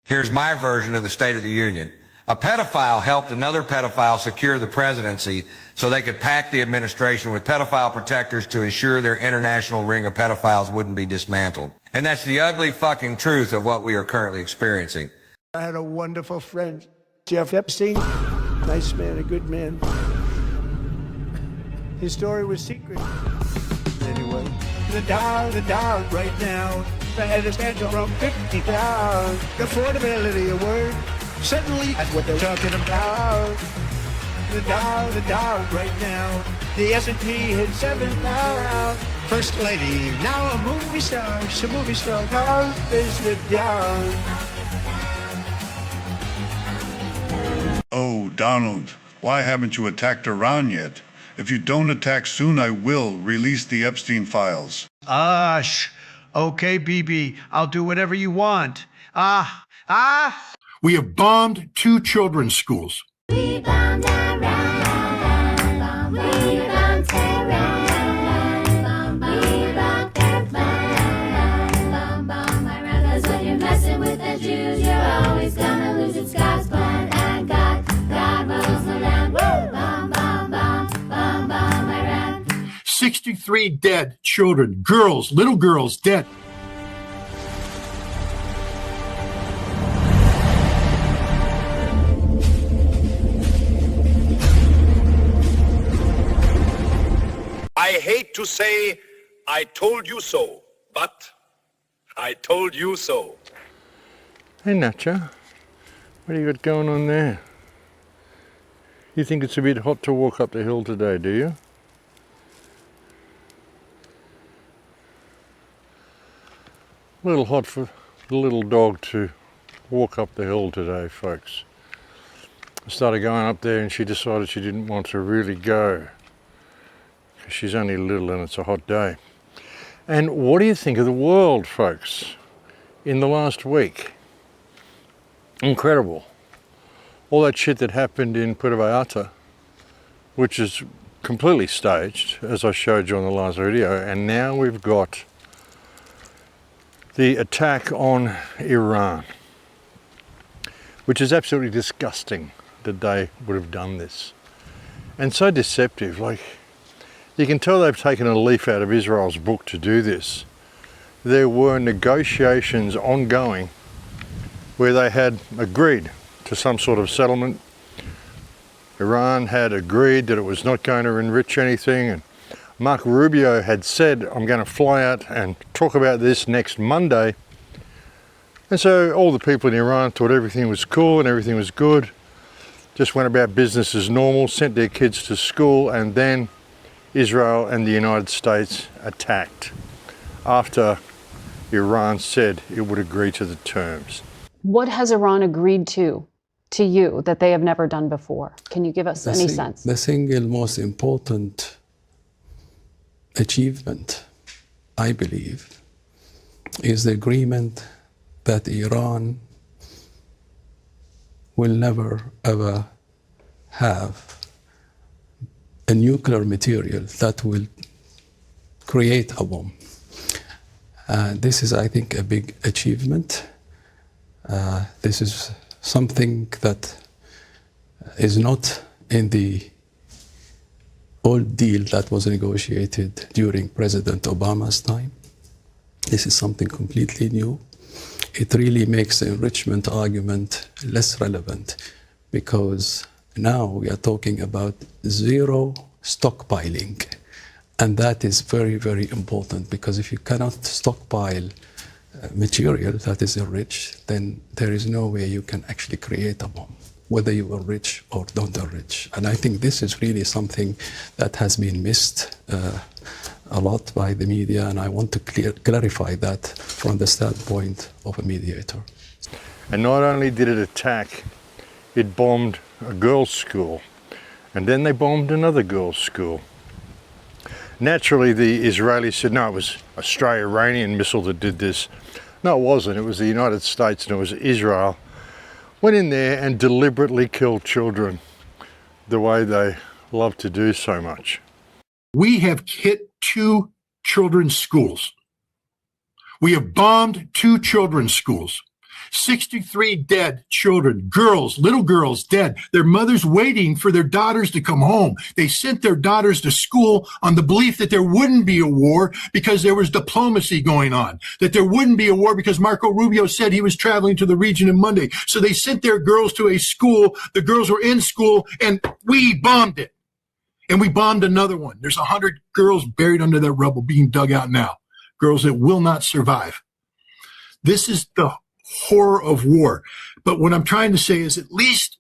Here's my version of the State of the Union. A pedophile helped another pedophile secure the presidency so they could pack the administration with pedophile protectors to ensure their international ring of pedophiles wouldn't be dismantled. And that's the ugly fucking truth of what we are currently experiencing. I had a wonderful friend, Jeff Epstein. Nice man, a good man. His story was secret. Anyway, the dollar right now. The head is scheduled from 50 pounds. Affordability, a word. Suddenly, that's what they're talking about. The dollar right now. The S&P hit 7,000. First lady, now a movie star. She's a movie star. How is the down? Oh, Donald, why haven't you attacked Iran yet? If you don't attack soon, I will release the Epstein files. Okay, BB, I'll do whatever you want. We have bombed 2 children's schools. We bombed Iran, we bombed Tehran, we bombed Iran, 'cause when you're messing with the Jews, you're always gonna lose. It's God's plan, and God rules the land. Bomb, bomb, bomb, bomb, bomb Iran. 63 dead children, girls, little girls dead. I hate to say I told you so, but I told you so. Hey Nacho, what do you got going on there? You think it's a bit hot to walk up the hill today, do you? A little hot for the little dog to walk up the hill today, folks. I started going up there and she decided she didn't want to really go. She's only little and it's a hot day. And what do you think of the world, folks, in the last week? Incredible. All that shit that happened in Puerto Vallarta, which is completely staged, as I showed you on the last video, and now we've got the attack on Iran, which is absolutely disgusting that they would have done this. And so deceptive, like, you can tell they've taken a leaf out of Israel's book to do this. There were negotiations ongoing where they had agreed to some sort of settlement. Iran had agreed that it was not going to enrich anything, and Mark Rubio had said, I'm going to fly out and talk about this next Monday. And so all the people in Iran thought everything was cool and everything was good, just went about business as normal, sent their kids to school, and then Israel and the United States attacked after Iran said it would agree to the terms. What has Iran agreed to you that they have never done before? Can you give us any sense? The single most important achievement, I believe, is the agreement that Iran will never ever have a nuclear material that will create a bomb. This is, I think, a big achievement. This is something that is not in the old deal that was negotiated during President Obama's time. This is something completely new. It really makes the enrichment argument less relevant, because now we are talking about zero stockpiling. And that is very, very important, because if you cannot stockpile material that is enriched, then there is no way you can actually create a bomb, whether you are rich or don't enrich. And I think this is really something that has been missed a lot by the media, and I want to clarify that from the standpoint of a mediator. And not only did it attack, it bombed a girls' school, and then they bombed another girls' school. Naturally, the Israelis said, no, it was an Australo-Iranian missile that did this. No, it wasn't. It was the United States, and it was Israel. Went in there and deliberately killed children the way they love to do so much. We have hit 2 children's schools. We have bombed 2 children's schools. 63 dead children, girls, little girls dead. Their mothers waiting for their daughters to come home. They sent their daughters to school on the belief that there wouldn't be a war because there was diplomacy going on, that there wouldn't be a war because Marco Rubio said he was traveling to the region on Monday. So they sent their girls to a school. The girls were in school and we bombed it. And we bombed another one. There's 100 girls buried under that rubble being dug out now. Girls that will not survive. This is the horror of war. But what I'm trying to say is, at least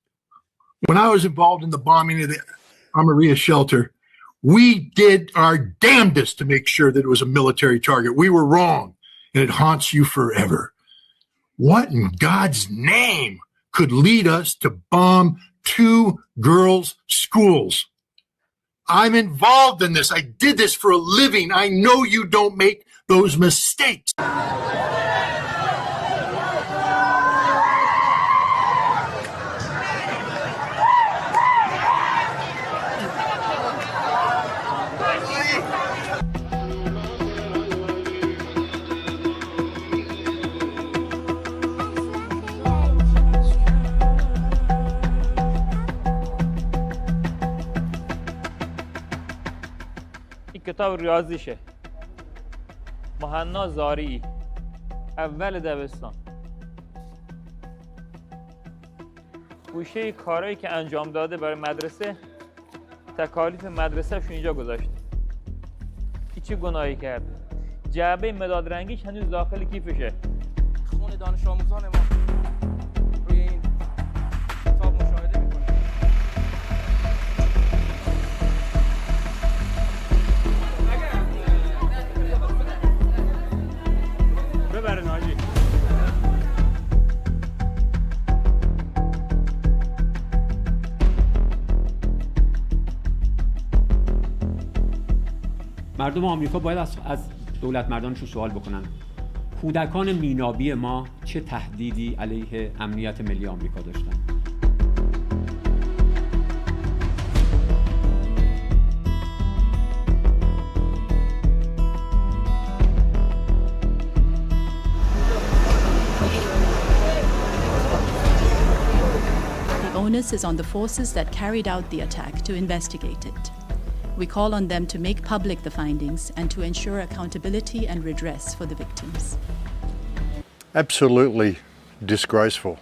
when I was involved in the bombing of the Arabia shelter, we did our damnedest to make sure that it was a military target. We were wrong, and it haunts you forever. What in God's name could lead us to bomb 2 girls' schools? I'm involved in this. I did this for a living. I know you don't make those mistakes. کتاب ریاضیشه. مهنا زاری اول دبستان. گوشه کارهایی که انجام داده برای مدرسه، تکالیف مدرسه‌ش اینجا گذاشته. چه گناهی کرده؟ جعبه مداد رنگیش هنوز داخل کیفشه. خون دانش آموزان ما روی این کتاب مشاهده می‌کنه. ببرن حاجی. مردم آمریکا باید از دولت مردانشون سوال بکنن کودکان مینابی ما چه تهدیدی علیه امنیت ملی آمریکا داشتن. The onus is on the forces that carried out the attack to investigate it. We call on them to make public the findings and to ensure accountability and redress for the victims. Absolutely disgraceful.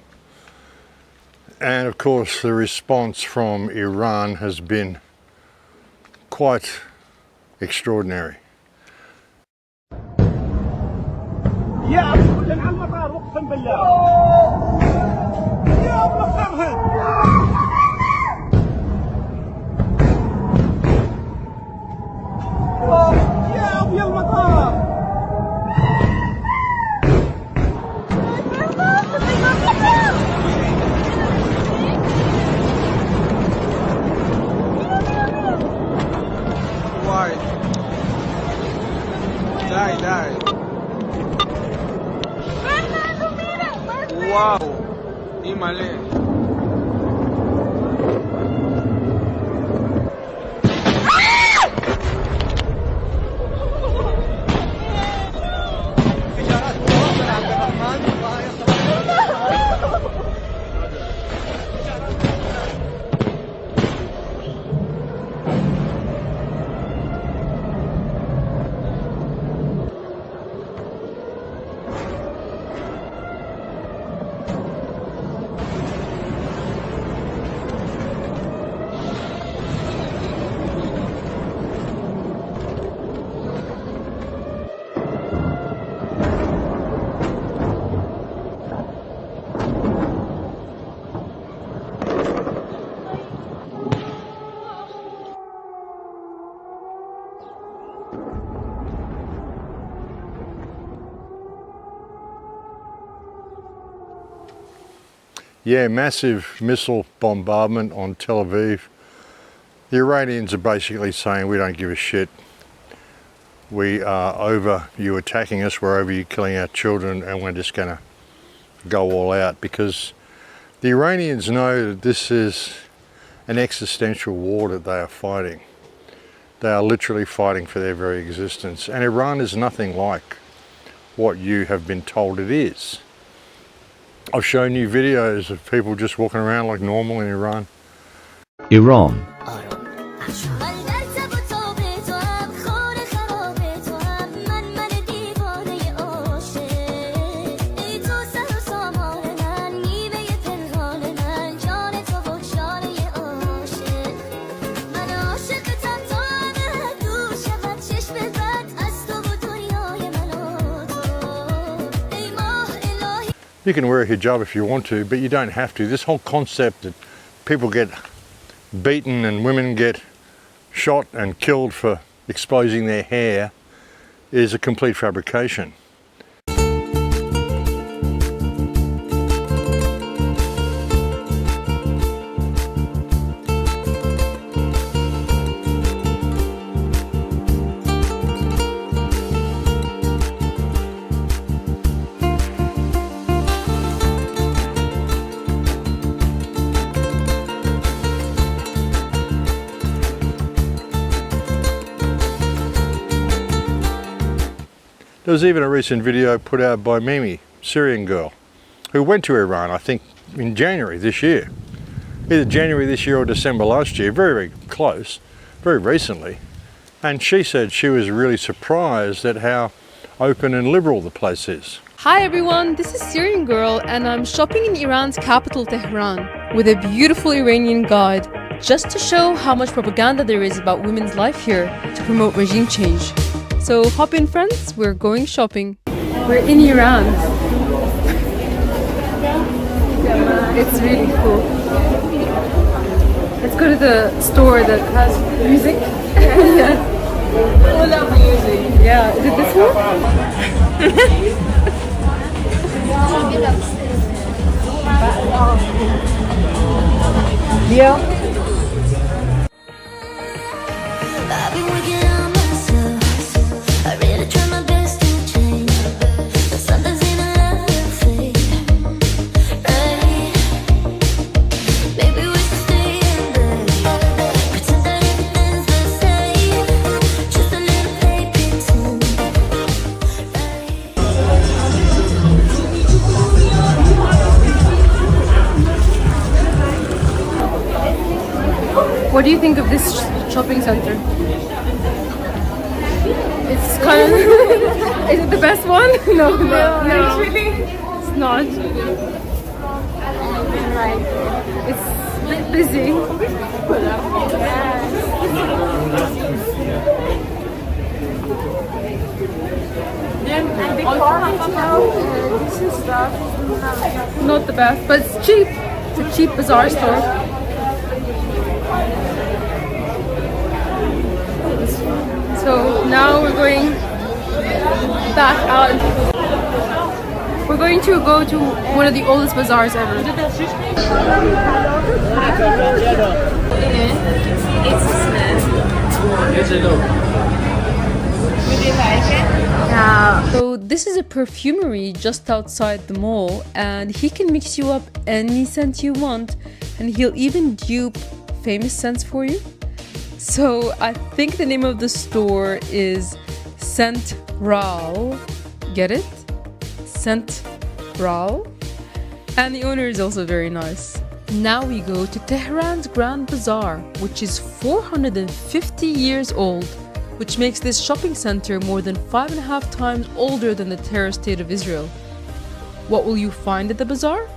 And of course the response from Iran has been quite extraordinary. Wow, Imminent. Yeah, massive missile bombardment on Tel Aviv. The Iranians are basically saying, we don't give a shit. We are over you attacking us, we're over you killing our children, and we're just going to go all out, because the Iranians know that this is an existential war that they are fighting. They are literally fighting for their very existence, and Iran is nothing like what you have been told it is. I've shown you videos of people just walking around like normal in Iran. Iran. You can wear a hijab if you want to, but you don't have to. This whole concept that people get beaten and women get shot and killed for exposing their hair is a complete fabrication. There was even a recent video put out by Mimi, Syrian girl, who went to Iran, I think in January this year. Either January this year or December last year, very, very close, very recently. And she said she was really surprised at how open and liberal the place is. Hi everyone, this is Syrian Girl and I'm shopping in Iran's capital Tehran with a beautiful Iranian guide just to show how much propaganda there is about women's life here to promote regime change. So hop in friends, we're going shopping. We're in Iran. It's really cool. Let's go to the store that has music. Yeah. I love music. Yeah, is it this one? Yeah. What do you think of this shopping center? It's kind of... Is it the best one? No. It's not. It's a bit busy. Not the best, but it's cheap. It's a cheap bazaar store. So now we're going back out. We're going to go to one of the oldest bazaars ever. Yeah. So this is a perfumery just outside the mall and he can mix you up any scent you want and he'll even dupe famous scents for you. So I think the name of the store is Central. Get it? Central. And the owner is also very nice. Now we go to Tehran's Grand Bazaar, which is 450 years old, which makes this shopping center more than 5.5 times older than the terror state of Israel. What will you find at the bazaar?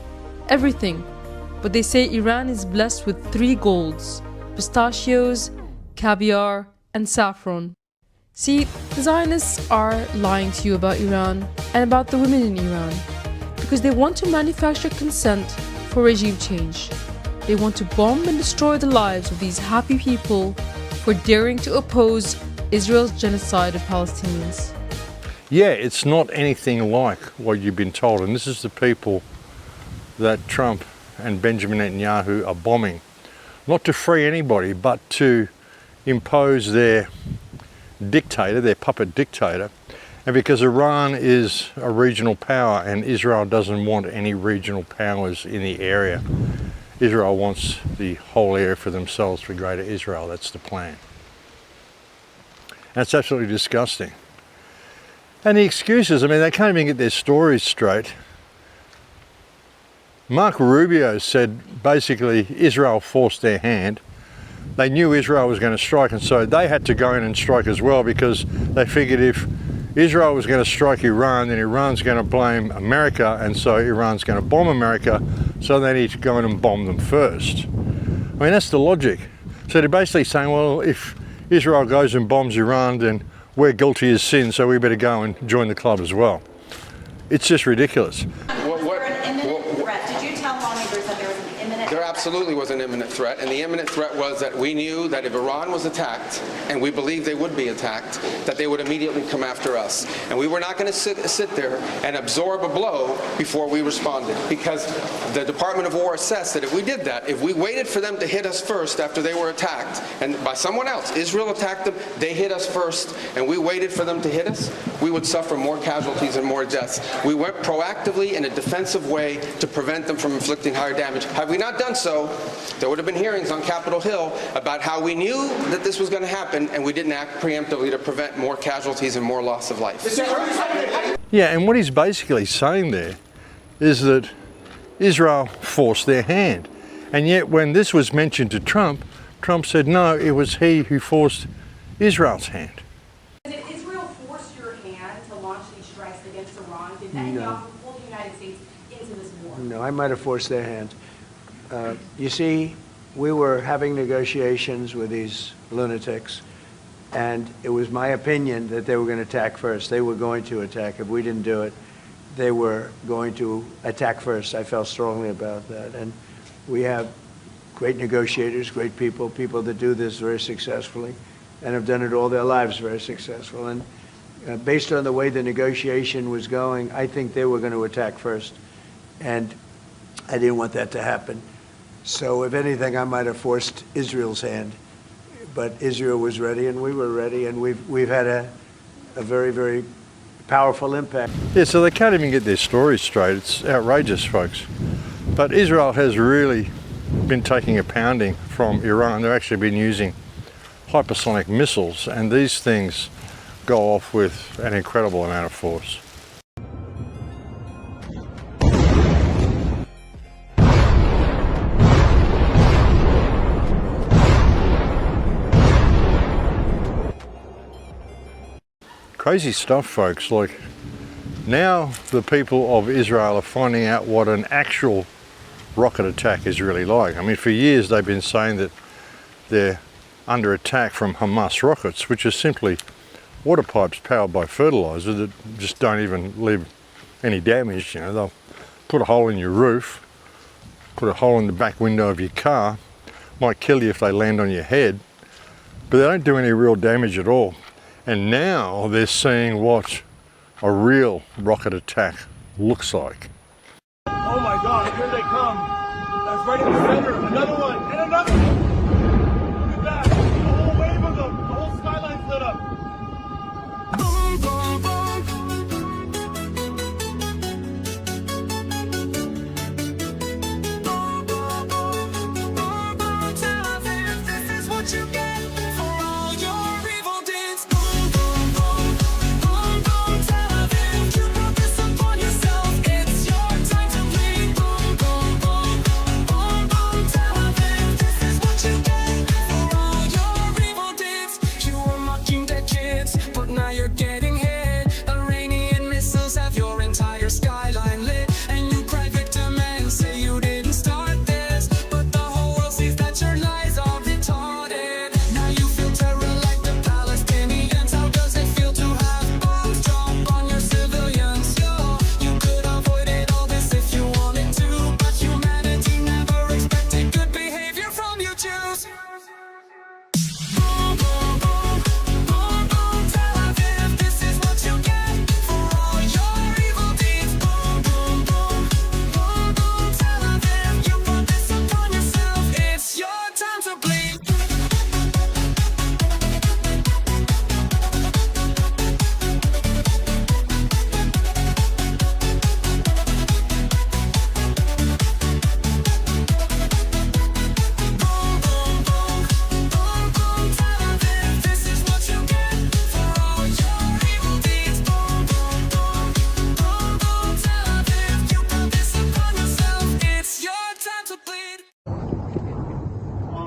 Everything. But they say Iran is blessed with 3 golds: pistachios, caviar, and saffron. See, the Zionists are lying to you about Iran and about the women in Iran because they want to manufacture consent for regime change. They want to bomb and destroy the lives of these happy people for daring to oppose Israel's genocide of Palestinians. Yeah, it's not anything like what you've been told, and this is the people that Trump and Benjamin Netanyahu are bombing. Not to free anybody, but to impose their dictator, their puppet dictator. And because Iran is a regional power and Israel doesn't want any regional powers in the area, Israel wants the whole area for themselves, for Greater Israel. That's the plan. That's absolutely disgusting. And the excuses, I mean, they can't even get their stories straight. Mark Rubio said basically Israel forced their hand. They knew Israel was going to strike, and so they had to go in and strike as well, because they figured if Israel was going to strike Iran, then Iran's going to blame America, and so Iran's going to bomb America, so they need to go in and bomb them first. I mean, that's the logic. So they're basically saying, well, if Israel goes and bombs Iran, then we're guilty as sin, so we better go and join the club as well. It's just ridiculous. There absolutely was an imminent threat, and the imminent threat was that we knew that if Iran was attacked, and we believed they would be attacked, that they would immediately come after us. And we were not going to sit there and absorb a blow before we responded, because the Department of War assessed that if we did that, if we waited for them to hit us first after they were attacked, and by someone else, Israel attacked them, they hit us first, and we waited for them to hit us, we would suffer more casualties and more deaths. We went proactively in a defensive way to prevent them from inflicting higher damage. Had we not done so, there would have been hearings on Capitol Hill about how we knew that this was going to happen, and we didn't act preemptively to prevent more casualties and more loss of life. Yeah, and what he's basically saying there is that Israel forced their hand. And yet when this was mentioned to Trump, Trump said, no, it was he who forced Israel's hand. Did Israel force your hand to launch these strikes against Iran? Did that pull the United States into this war? No, I might have forced their hand. You see, we were having negotiations with these lunatics, and it was my opinion that they were going to attack first. They were going to attack. If we didn't do it, they were going to attack first. I felt strongly about that. And we have great negotiators, great people, people that do this very successfully and have done it all their lives very successful. And based on the way the negotiation was going, I think they were going to attack first. And I didn't want that to happen. So if anything, I might have forced Israel's hand. But Israel was ready, and we were ready, and we've had a very, very powerful impact. Yeah, so they can't even get their stories straight. It's outrageous, folks. But Israel has really been taking a pounding from Iran. They've actually been using hypersonic missiles, and these things go off with an incredible amount of force. Crazy stuff, folks. Like, now the people of Israel are finding out what an actual rocket attack is really like. I mean, for years they've been saying that they're under attack from Hamas rockets, which are simply water pipes powered by fertilizer that just don't even leave any damage. You know, they'll put a hole in your roof, put a hole in the back window of your car, might kill you if they land on your head, but they don't do any real damage at all. And now they're seeing what a real rocket attack looks like. Oh my God, here they come. That's right in the center. Another one, and another one. Look at that. The whole wave of them. The whole skyline's lit up. Boom, boom, boom. Tel Aviv, this is what you get.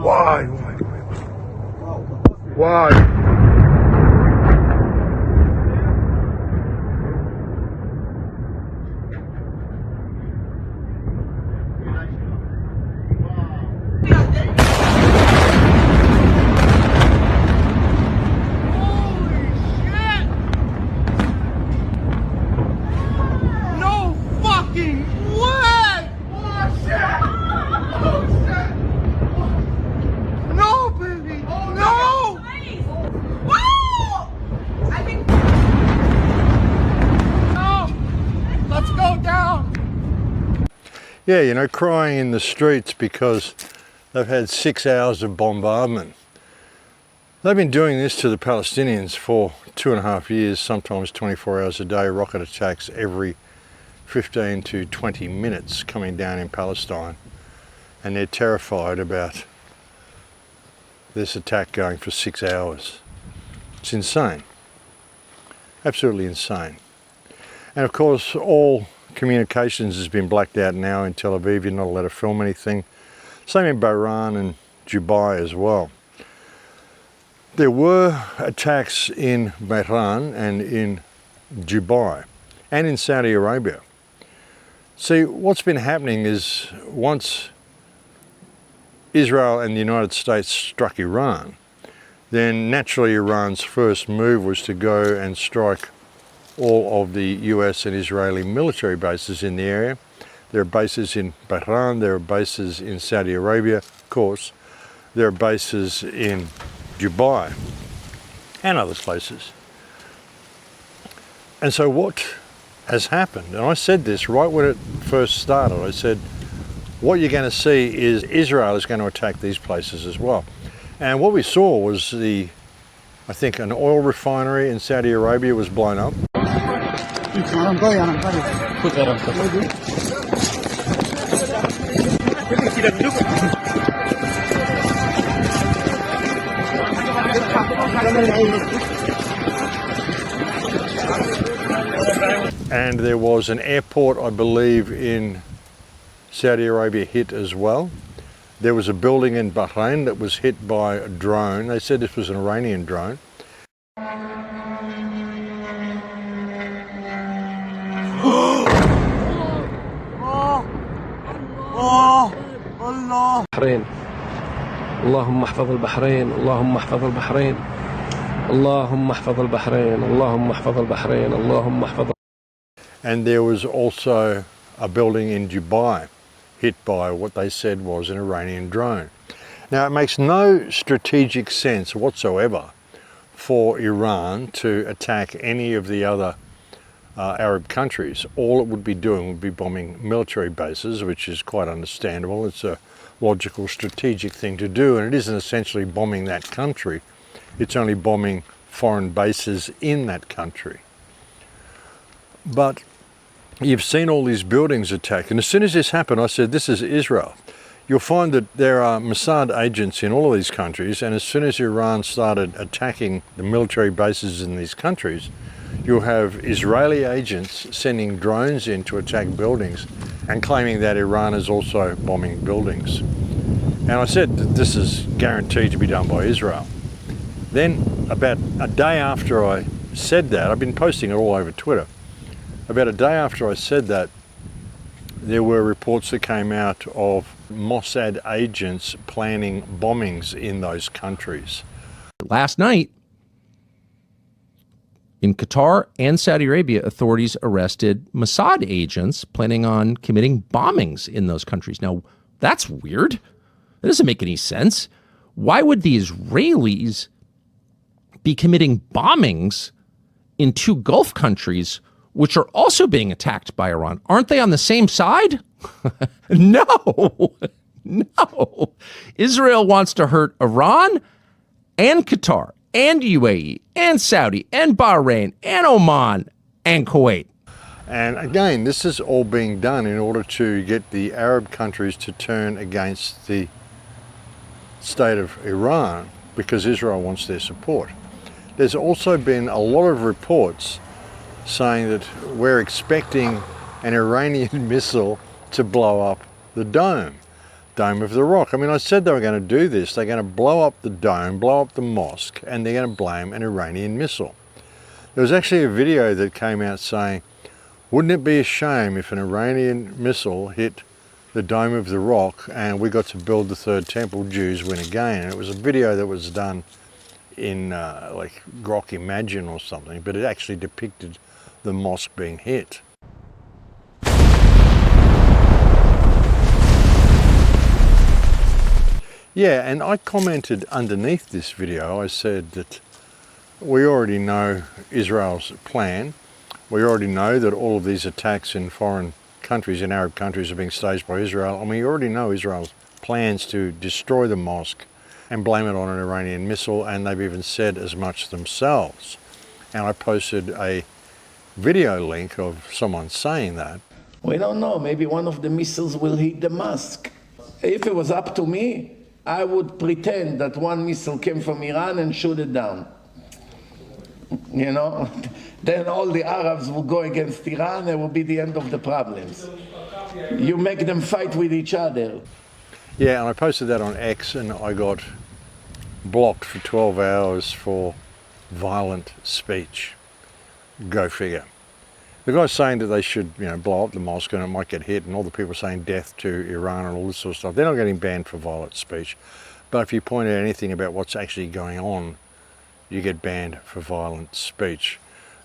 Why? Why? Yeah, you know, crying in the streets because they've had 6 hours of bombardment. They've been doing this to the Palestinians for 2.5 years, sometimes 24 hours a day, rocket attacks every 15 to 20 minutes coming down in Palestine. And they're terrified about this attack going for 6 hours. It's insane. Absolutely insane. And of course, all communications has been blacked out now in Tel Aviv. You're not allowed to film anything. Same in Bahrain and Dubai as well. There were attacks in Bahrain and in Dubai and in Saudi Arabia. See, what's been happening is once Israel and the United States struck Iran, then naturally Iran's first move was to go and strike all of the US and Israeli military bases in the area. There are bases in Bahrain, there are bases in Saudi Arabia, of course. There are bases in Dubai and other places. And so what has happened, and I said this right when it first started, I said, what you're going to see is Israel is going to attack these places as well. And what we saw was I think an oil refinery in Saudi Arabia was blown up. And there was an airport, I believe, in Saudi Arabia hit as well. There was a building in Bahrain that was hit by a drone. They said this was an Iranian drone. البحرين اللهم احفظ البحرين اللهم احفظ البحرين اللهم احفظ البحرين اللهم احفظ البحرين اللهم احفظ. And there was also a building in Dubai hit by what they said was an Iranian drone. Now, it makes no strategic sense whatsoever for Iran to attack any of the other Arab countries. All it would be doing would be bombing military bases, which is quite understandable. It's a logical, strategic thing to do, and it isn't essentially bombing that country. It's only bombing foreign bases in that country. But you've seen all these buildings attacked, and as soon as this happened, I said, this is Israel. You'll find that there are Mossad agents in all of these countries, and as soon as Iran started attacking the military bases in these countries, you'll have Israeli agents sending drones in to attack buildings and claiming that Iran is also bombing buildings. And I said that this is guaranteed to be done by Israel. Then, about a day after I said that, I've been posting it all over Twitter, about a day after I said that, there were reports that came out of Mossad agents planning bombings in those countries. Last night, in Qatar and Saudi Arabia, authorities arrested Mossad agents planning on committing bombings in those countries. Now, that's weird. That doesn't make any sense. Why would the Israelis be committing bombings in two Gulf countries which are also being attacked by Iran? Aren't they on the same side? No. Israel wants to hurt Iran and Qatar and UAE and Saudi and Bahrain and Oman and Kuwait. And again, this is all being done in order to get the Arab countries to turn against the state of Iran because Israel wants their support. There's also been a lot of reports saying that we're expecting an Iranian missile to blow up the dome Dome of the Rock. I mean, I said they were going to do this. They're going to blow up the dome, blow up the mosque, and they're going to blame an Iranian missile. There was actually a video that came out saying, wouldn't it be a shame if an Iranian missile hit the Dome of the Rock and we got to build the third temple, Jews win again? And it was a video that was done in like Grok Imagine or something, but it actually depicted the mosque being hit. Yeah, and I commented underneath this video, I said that we already know Israel's plan. We already know that all of these attacks in foreign countries, in Arab countries, are being staged by Israel. And we already know Israel's plans to destroy the mosque and blame it on an Iranian missile, and they've even said as much themselves. And I posted a video link of someone saying that. We don't know, maybe one of the missiles will hit the mosque. If it was up to me, I would pretend that one missile came from Iran and shoot it down. You know, then all the Arabs will go against Iran, it will be the end of the problems. You make them fight with each other. Yeah, and I posted that on X and I got blocked for 12 hours for violent speech. Go figure. The guy's saying that they should, you know, blow up the mosque and it might get hit, and all the people saying death to Iran and all this sort of stuff. They're not getting banned for violent speech. But if you point out anything about what's actually going on, you get banned for violent speech.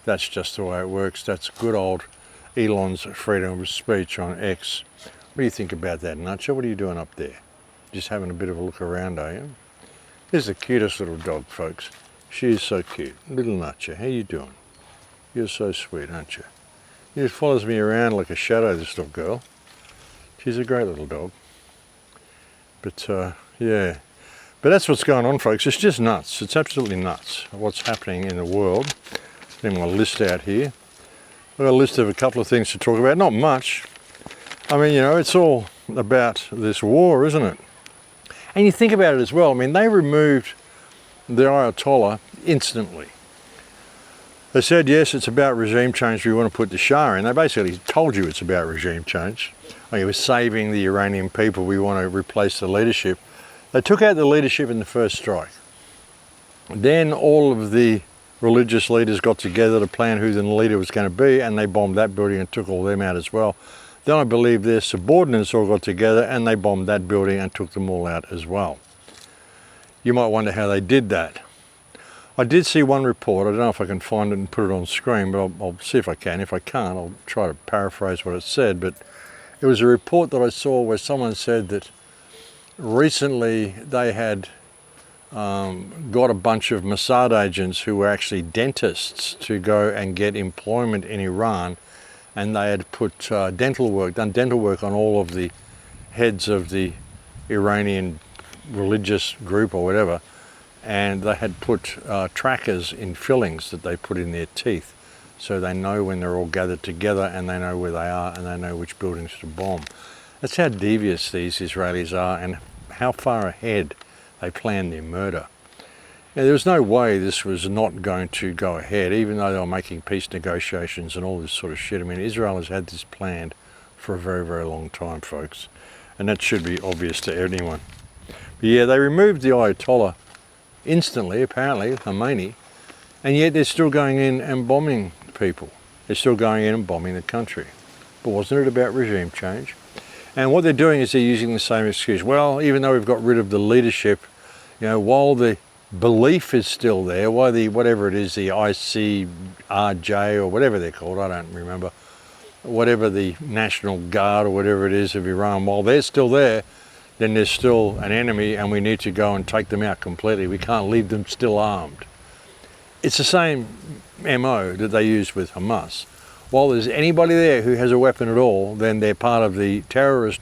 That's just the way it works. That's good old Elon's freedom of speech on X. What do you think about that, Nutcher? What are you doing up there? Just having a bit of a look around, are you? Here's the cutest little dog, folks. She is so cute. Little Nutcher, how you doing? You're so sweet, aren't you? She just follows me around like a shadow, this little girl. She's a great little dog. But, yeah. But that's what's going on, folks. It's just nuts. It's absolutely nuts what's happening in the world. Getting my list out here. I've got a list of a couple of things to talk about. Not much. I mean, you know, it's all about this war, isn't it? And you think about it as well. I mean, they removed the Ayatollah instantly. They said, yes, it's about regime change. We want to put the Shah in. They basically told you it's about regime change. Like, it was saving the Iranian people. We want to replace the leadership. They took out the leadership in the first strike. Then all of the religious leaders got together to plan who the leader was going to be, and they bombed that building and took all them out as well. Then I believe their subordinates all got together and they bombed that building and took them all out as well. You might wonder how they did that. I did see one report. I don't know if I can find it and put it on screen, but I'll see if I can. If I can't, I'll try to paraphrase what it said. But it was a report that I saw where someone said that recently they had got a bunch of Mossad agents who were actually dentists to go and get employment in Iran, and they had put done dental work on all of the heads of the Iranian religious group or whatever, and they had put trackers in fillings that they put in their teeth, so they know when they're all gathered together and they know where they are and they know which buildings to bomb. That's how devious these Israelis are and how far ahead they plan their murder. Now, there was no way this was not going to go ahead, even though they were making peace negotiations and all this sort of shit. I mean, Israel has had this planned for a very, very long time, folks, and that should be obvious to anyone. But yeah, they removed the Ayatollah instantly, apparently, Khomeini, and yet they're still going in and bombing people. They're still going in and bombing the country. But wasn't it about regime change? And what they're doing is they're using the same excuse. Well, even though we've got rid of the leadership, you know, while the belief is still there, why the, whatever it is, the ICRJ or whatever they're called, I don't remember, whatever the National Guard or whatever it is of Iran, while they're still there, then there's still an enemy and we need to go and take them out completely. We can't leave them still armed. It's the same MO that they use with Hamas. While there's anybody there who has a weapon at all, then they're part of the terrorist,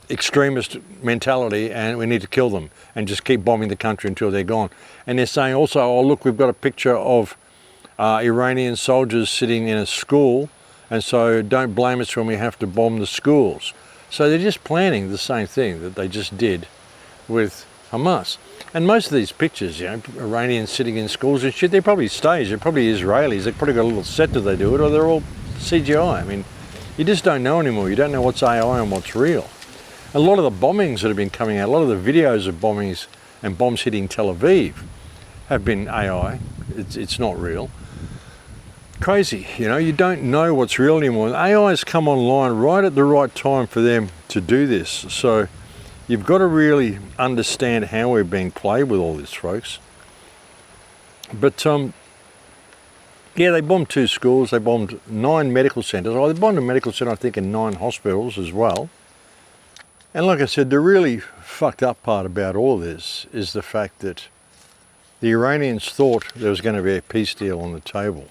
extremist mentality and we need to kill them and just keep bombing the country until they're gone. And they're saying also, oh look, we've got a picture of Iranian soldiers sitting in a school, and so don't blame us when we have to bomb the schools. So they're just planning the same thing that they just did with Hamas. And most of these pictures, you know, Iranians sitting in schools and shit, they're probably staged. They're probably Israelis. They've probably got a little set that they do it, or they're all CGI. I mean, you just don't know anymore. You don't know what's AI and what's real. A lot of the bombings that have been coming out, a lot of the videos of bombings and bombs hitting Tel Aviv have been AI. It's not real. Crazy, you know, you don't know what's real anymore. AI has come online right at the right time for them to do this. So you've got to really understand how we're being played with all this, folks. But yeah, they bombed 2 schools, they bombed 9 medical centres. Oh, they bombed a medical centre, I think, and 9 hospitals as well. And like I said, the really fucked up part about all this is the fact that the Iranians thought there was going to be a peace deal on the table.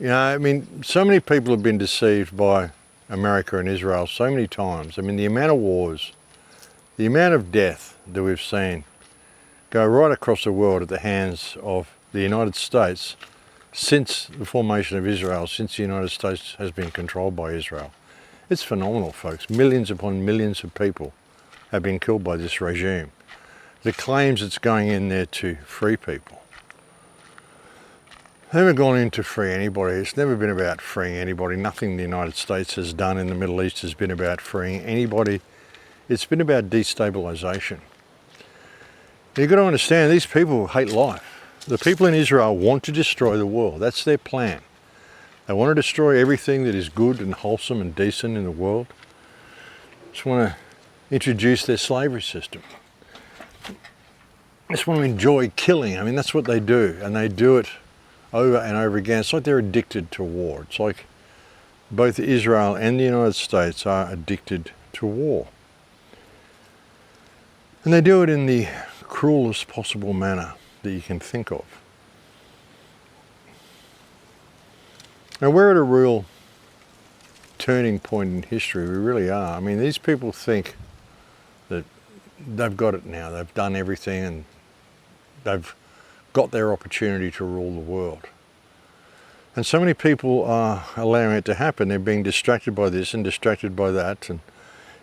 You know, I mean, so many people have been deceived by America and Israel so many times. I mean, the amount of wars, the amount of death that we've seen go right across the world at the hands of the United States since the formation of Israel, since the United States has been controlled by Israel. It's phenomenal, folks. Millions upon millions of people have been killed by this regime. The claims it's going in there to free people. They haven't gone in to free anybody. It's never been about freeing anybody. Nothing the United States has done in the Middle East has been about freeing anybody. It's been about destabilization. You've got to understand, these people hate life. The people in Israel want to destroy the world. That's their plan. They want to destroy everything that is good and wholesome and decent in the world. Just want to introduce their slavery system. Just want to enjoy killing. I mean, that's what they do, and they do it over and over again. It's like they're addicted to war. It's like both Israel and the United States are addicted to war. And they do it in the cruelest possible manner that you can think of. Now, we're at a real turning point in history. We really are. I mean, these people think that they've got it now. They've done everything and they've got their opportunity to rule the world. And so many people are allowing it to happen. They're being distracted by this and distracted by that, and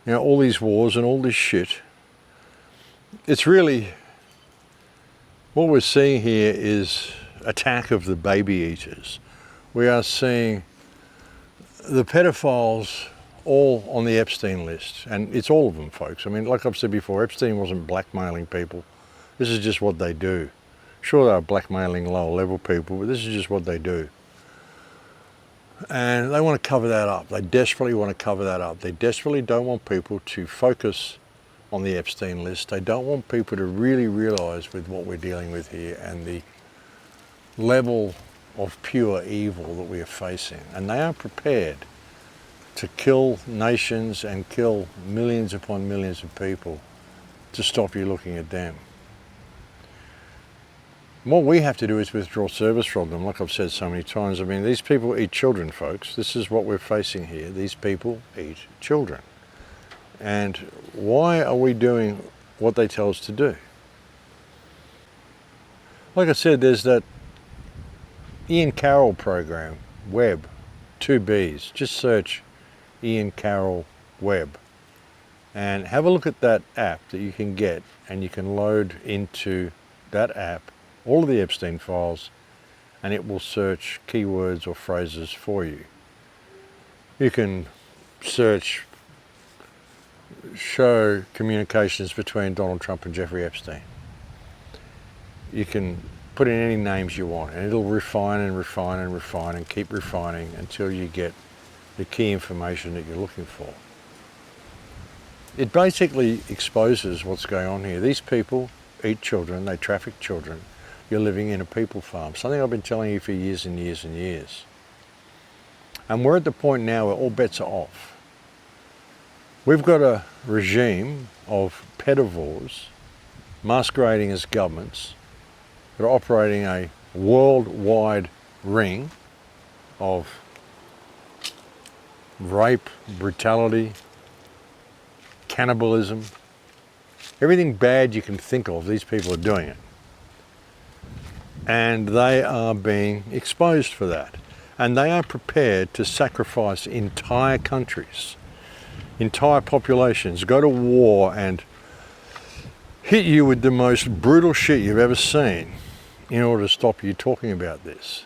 you know, all these wars and all this shit. It's really, what we're seeing here is attack of the baby eaters. We are seeing the pedophiles all on the Epstein list, and it's all of them, folks. I mean, like I've said before, Epstein wasn't blackmailing people. This is just what they do. Sure, they are blackmailing lower level people, but this is just what they do. And they want to cover that up. They desperately want to cover that up. They desperately don't want people to focus on the Epstein list. They don't want people to really realize with what we're dealing with here and the level of pure evil that we are facing. And they are prepared to kill nations and kill millions upon millions of people to stop you looking at them. What we have to do is withdraw service from them, like I've said so many times. I mean, these people eat children, folks. This is what we're facing here. These people eat children. And why are we doing what they tell us to do? Like I said, there's that Ian Carroll program, Web, 2 Bs. Just search Ian Carroll Web and have a look at that app that you can get, and you can load into that app all of the Epstein files, and it will search keywords or phrases for you. You can search show communications between Donald Trump and Jeffrey Epstein. You can put in any names you want, and it'll refine and refine and refine and keep refining until you get the key information that you're looking for. It basically exposes what's going on here. These people eat children, they traffic children. You're living in a people farm. Something I've been telling you for years and years and years. And we're at the point now where all bets are off. We've got a regime of pedivores masquerading as governments that are operating a worldwide ring of rape, brutality, cannibalism, everything bad you can think of, these people are doing it. And they are being exposed for that. And they are prepared to sacrifice entire countries, entire populations, go to war and hit you with the most brutal shit you've ever seen in order to stop you talking about this.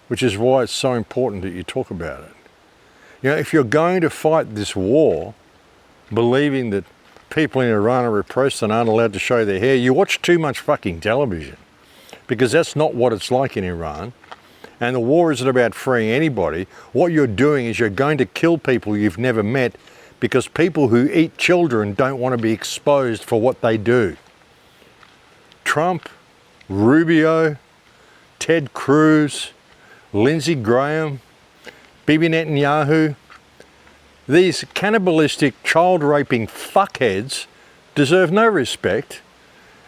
Which is why it's so important that you talk about it. You know, if you're going to fight this war, believing that people in Iran are repressed and aren't allowed to show their hair. You watch too much fucking television, because that's not what it's like in Iran. And the war isn't about freeing anybody. What you're doing is you're going to kill people you've never met, because people who eat children don't want to be exposed for what they do. Trump, Rubio, Ted Cruz, Lindsey Graham, Bibi Netanyahu, these cannibalistic, child-raping fuckheads deserve no respect,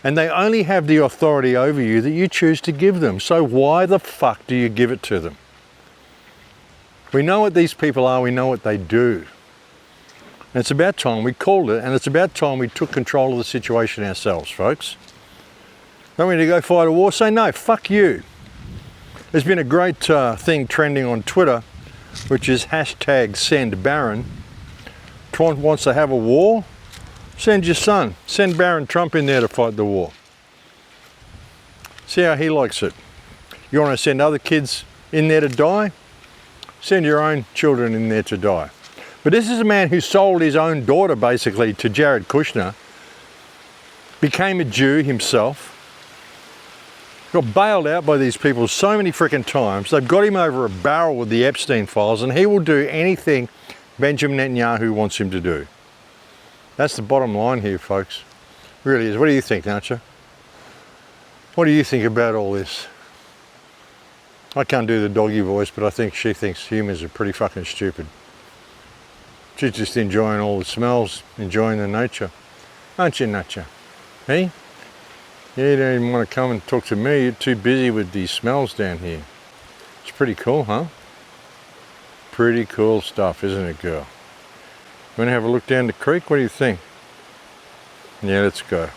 and they only have the authority over you that you choose to give them. So why the fuck do you give it to them? We know what these people are, we know what they do. And it's about time we called it, and it's about time we took control of the situation ourselves, folks. Don't we need to go fight a war? Say no, fuck you. There's been a great thing trending on Twitter, which is #SendBarron. Trump wants to have a war? Send your son. Send Barron Trump in there to fight the war. See how he likes it. You want to send other kids in there to die? Send your own children in there to die. But this is a man who sold his own daughter basically to Jared Kushner, became a Jew himself, got bailed out by these people so many freaking times. They've got him over a barrel with the Epstein files, and he will do anything Benjamin Netanyahu wants him to do. That's the bottom line here, folks. It really is. What do you think, Nacho? What do you think about all this? I can't do the doggy voice, but I think she thinks humans are pretty fucking stupid. She's just enjoying all the smells, enjoying the nature. Aren't you, Nacho? Hey? You don't even want to come and talk to me. You're too busy with these smells down here. It's pretty cool, huh? Pretty cool stuff, isn't it, girl? Want to have a look down the creek? What do you think? Yeah, let's go.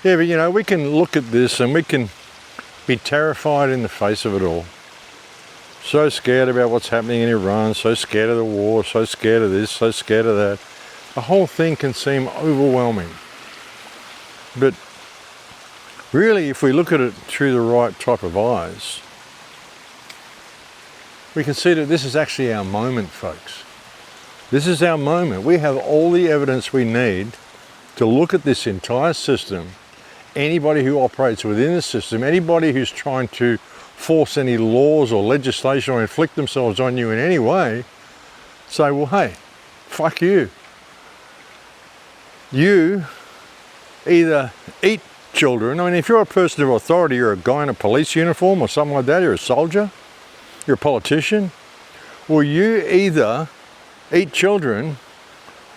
Yeah, but you know, we can look at this and we can be terrified in the face of it all. So scared about what's happening in Iran, so scared of the war, so scared of this, so scared of that. The whole thing can seem overwhelming. But really, if we look at it through the right type of eyes, we can see that this is actually our moment, folks. This is our moment. We have all the evidence we need to look at this entire system. Anybody who operates within the system, anybody who's trying to force any laws or legislation or inflict themselves on you in any way, say, well, hey, fuck you. You either eat children. I mean, if you're a person of authority, you're a guy in a police uniform or something like that, you're a soldier, you're a politician, well, you either eat children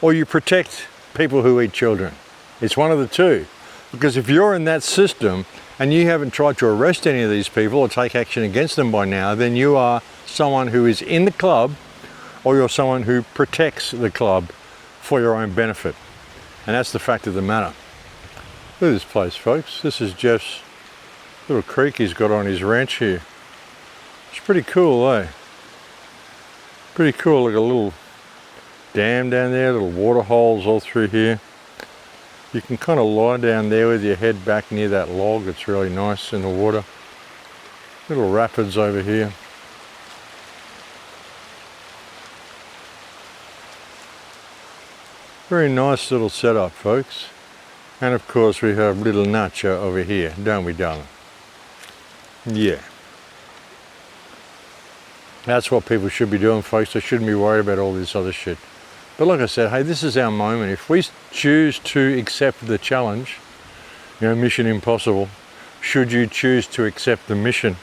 or you protect people who eat children. It's one of the two. Because if you're in that system and you haven't tried to arrest any of these people or take action against them by now, then you are someone who is in the club, or you're someone who protects the club for your own benefit. And that's the fact of the matter. Look at this place, folks. This is Jeff's little creek he's got on his ranch here. It's pretty cool, eh? Pretty cool. Like a little dam down there, little water holes all through here. You can kind of lie down there with your head back near that log. It's really nice in the water. Little rapids over here. Very nice little setup, folks. And of course we have little Nacho over here, don't we, darling? Yeah. That's what people should be doing, folks. They shouldn't be worried about all this other shit. But like I said, hey, this is our moment. If we choose to accept the challenge, you know, mission impossible, should you choose to accept the mission?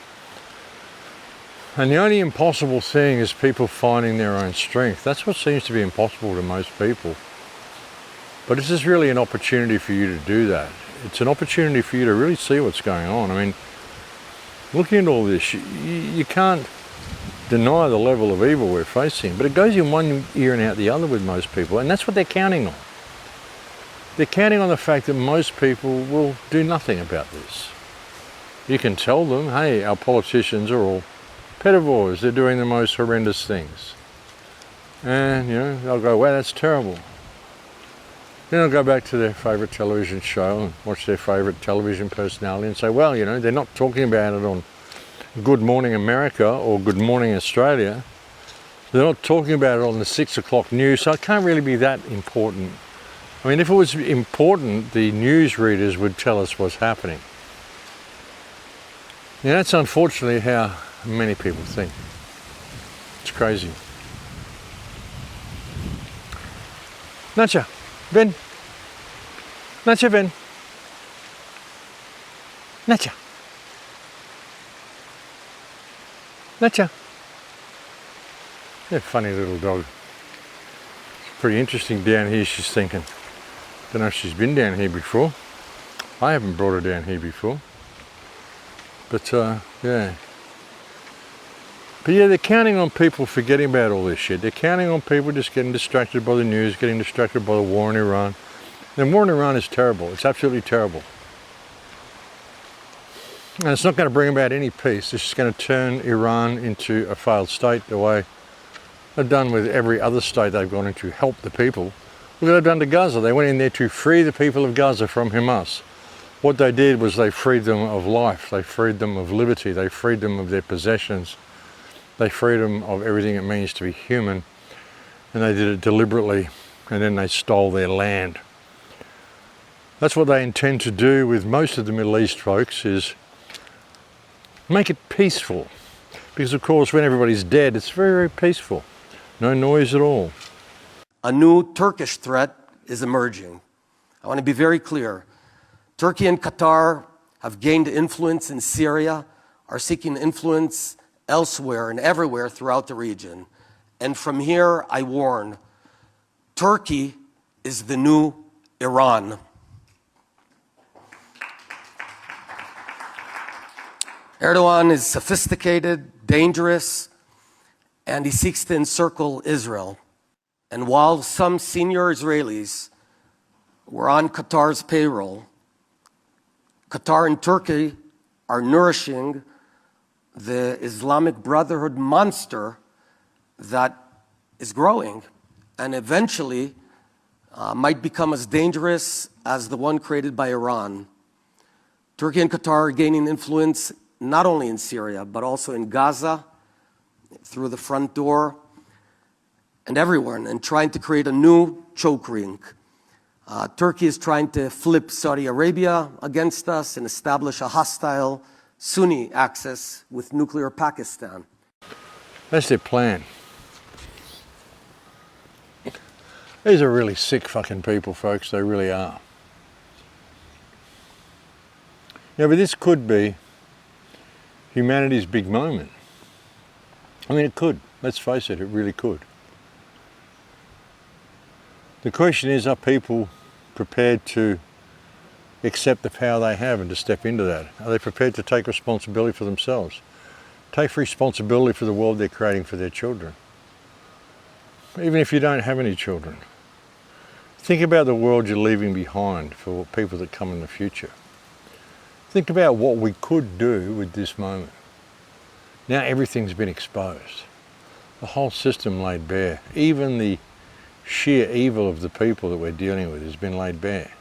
And the only impossible thing is people finding their own strength. That's what seems to be impossible to most people. But this is really an opportunity for you to do that. It's an opportunity for you to really see what's going on. I mean, looking at all this, you can't deny the level of evil we're facing, but it goes in one ear and out the other with most people, and that's what they're counting on. They're counting on the fact that most people will do nothing about this. You can tell them, hey, our politicians are all pedivores, they're doing the most horrendous things. And, you know, they'll go, wow, that's terrible. Then they'll go back to their favourite television show and watch their favourite television personality and say, well, you know, they're not talking about it on Good Morning America or Good Morning Australia. They're not talking about it on the 6 o'clock news, so it can't really be that important. I mean, if it was important, the news readers would tell us what's happening. Yeah, that's unfortunately how many people think. It's crazy. Nacha, ven. Nacha, ven. Nacha. Nacha. Yeah, funny little dog. It's pretty interesting down here, she's thinking. Don't know if she's been down here before. I haven't brought her down here before. But yeah. But yeah, they're counting on people forgetting about all this shit. They're counting on people just getting distracted by the news, getting distracted by the war in Iran. The war in Iran is terrible. It's absolutely terrible. And it's not going to bring about any peace. It's just going to turn Iran into a failed state the way they've done with every other state they've gone into to help the people. Look what they've done to Gaza. They went in there to free the people of Gaza from Hamas. What they did was they freed them of life. They freed them of liberty. They freed them of their possessions. They freed them of everything it means to be human. And they did it deliberately. And then they stole their land. That's what they intend to do with most of the Middle East folks, is make it peaceful. Because of course when everybody's dead, it's very, very peaceful. No noise at all. A new Turkish threat is emerging. I want to be very clear. Turkey and Qatar have gained influence in Syria, are seeking influence elsewhere and everywhere throughout the region. And from here, I warn, Turkey is the new Iran. Erdogan is sophisticated, dangerous, and he seeks to encircle Israel. And while some senior Israelis were on Qatar's payroll, Qatar and Turkey are nourishing the Islamic Brotherhood monster that is growing and eventually might become as dangerous as the one created by Iran. Turkey and Qatar are gaining influence not only in Syria, but also in Gaza, through the front door, and everywhere, and trying to create a new choke ring. Turkey is trying to flip Saudi Arabia against us and establish a hostile Sunni axis with nuclear Pakistan. That's their plan. These are really sick fucking people, folks. They really are. Yeah, but this could be humanity's big moment. I mean, it could. Let's face it, it really could. The question is, are people prepared to accept the power they have and to step into that? Are they prepared to take responsibility for themselves? Take responsibility for the world they're creating for their children. Even if you don't have any children. Think about the world you're leaving behind for people that come in the future. Think about what we could do with this moment. Now everything's been exposed. The whole system laid bare. Even the sheer evil of the people that we're dealing with has been laid bare.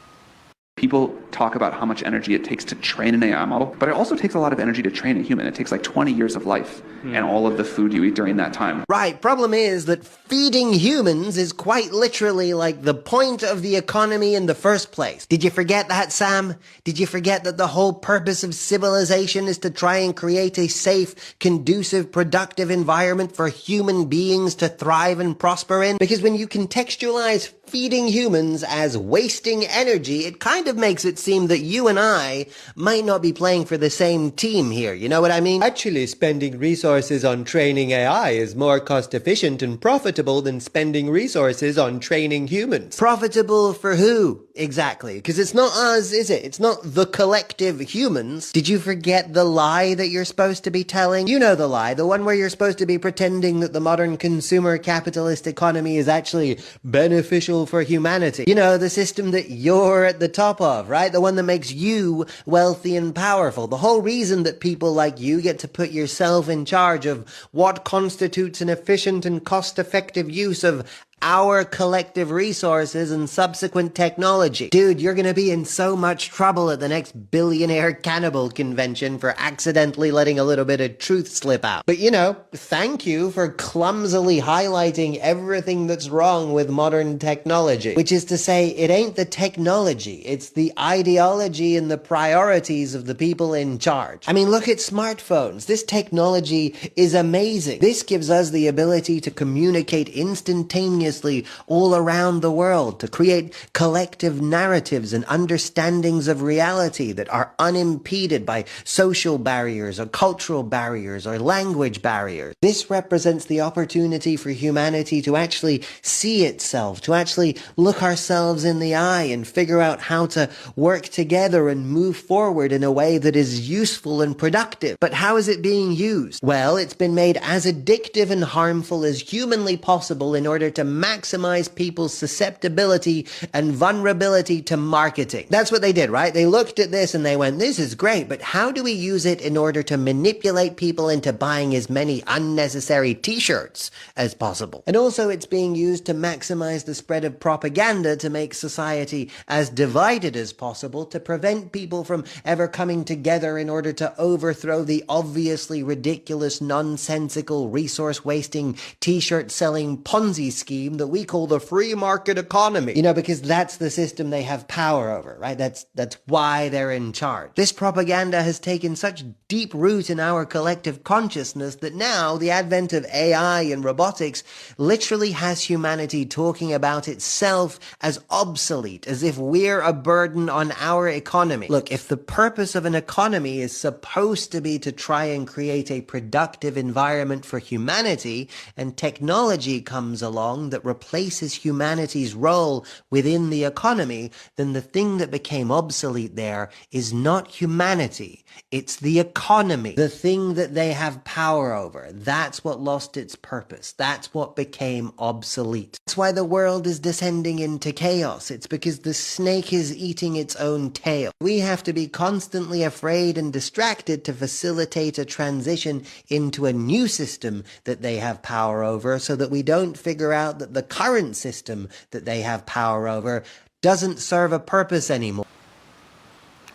People talk about how much energy it takes to train an AI model, but it also takes a lot of energy to train a human. It takes like 20 years of life and all of the food you eat during that time. Right. Problem is that feeding humans is quite literally like the point of the economy in the first place. Did you forget that, Sam? Did you forget that the whole purpose of civilization is to try and create a safe, conducive, productive environment for human beings to thrive and prosper in? Because when you contextualize feeding humans as wasting energy, it kind of makes it seem that you and I might not be playing for the same team here. You know what I mean? Actually, spending resources on training AI is more cost efficient and profitable than spending resources on training humans. Profitable for who? Exactly. Because it's not us, is it? It's not the collective humans. Did you forget the lie that you're supposed to be telling? You know the lie, the one where you're supposed to be pretending that the modern consumer capitalist economy is actually beneficial for humanity. You know, the system that you're at the top of, right? The one that makes you wealthy and powerful. The whole reason that people like you get to put yourself in charge of what constitutes an efficient and cost-effective use of our collective resources and subsequent technology. Dude, you're gonna be in so much trouble at the next billionaire cannibal convention for accidentally letting a little bit of truth slip out. But you know, thank you for clumsily highlighting everything that's wrong with modern technology. Which is to say, it ain't the technology, it's the ideology and the priorities of the people in charge. I mean, look at smartphones. This technology is amazing. This gives us the ability to communicate instantaneously all around the world, to create collective narratives and understandings of reality that are unimpeded by social barriers or cultural barriers or language barriers. This represents the opportunity for humanity to actually see itself, to actually look ourselves in the eye and figure out how to work together and move forward in a way that is useful and productive. But how is it being used? Well, it's been made as addictive and harmful as humanly possible in order to maximize people's susceptibility and vulnerability to marketing. That's what they did, right? They looked at this and they went, this is great, but how do we use it in order to manipulate people into buying as many unnecessary t-shirts as possible? And also it's being used to maximize the spread of propaganda to make society as divided as possible, to prevent people from ever coming together in order to overthrow the obviously ridiculous, nonsensical, resource-wasting, t-shirt-selling Ponzi scheme that we call the free market economy. You know, because that's the system they have power over, right? That's why they're in charge. This propaganda has taken such deep root in our collective consciousness that now the advent of AI and robotics literally has humanity talking about itself as obsolete, as if we're a burden on our economy. Look, if the purpose of an economy is supposed to be to try and create a productive environment for humanity, and technology comes along that replaces humanity's role within the economy, then the thing that became obsolete there is not humanity. It's the economy, the thing that they have power over. That's what lost its purpose. That's what became obsolete. That's why the world is descending into chaos. It's because the snake is eating its own tail. We have to be constantly afraid and distracted to facilitate a transition into a new system that they have power over, so that we don't figure out that the current system that they have power over doesn't serve a purpose anymore.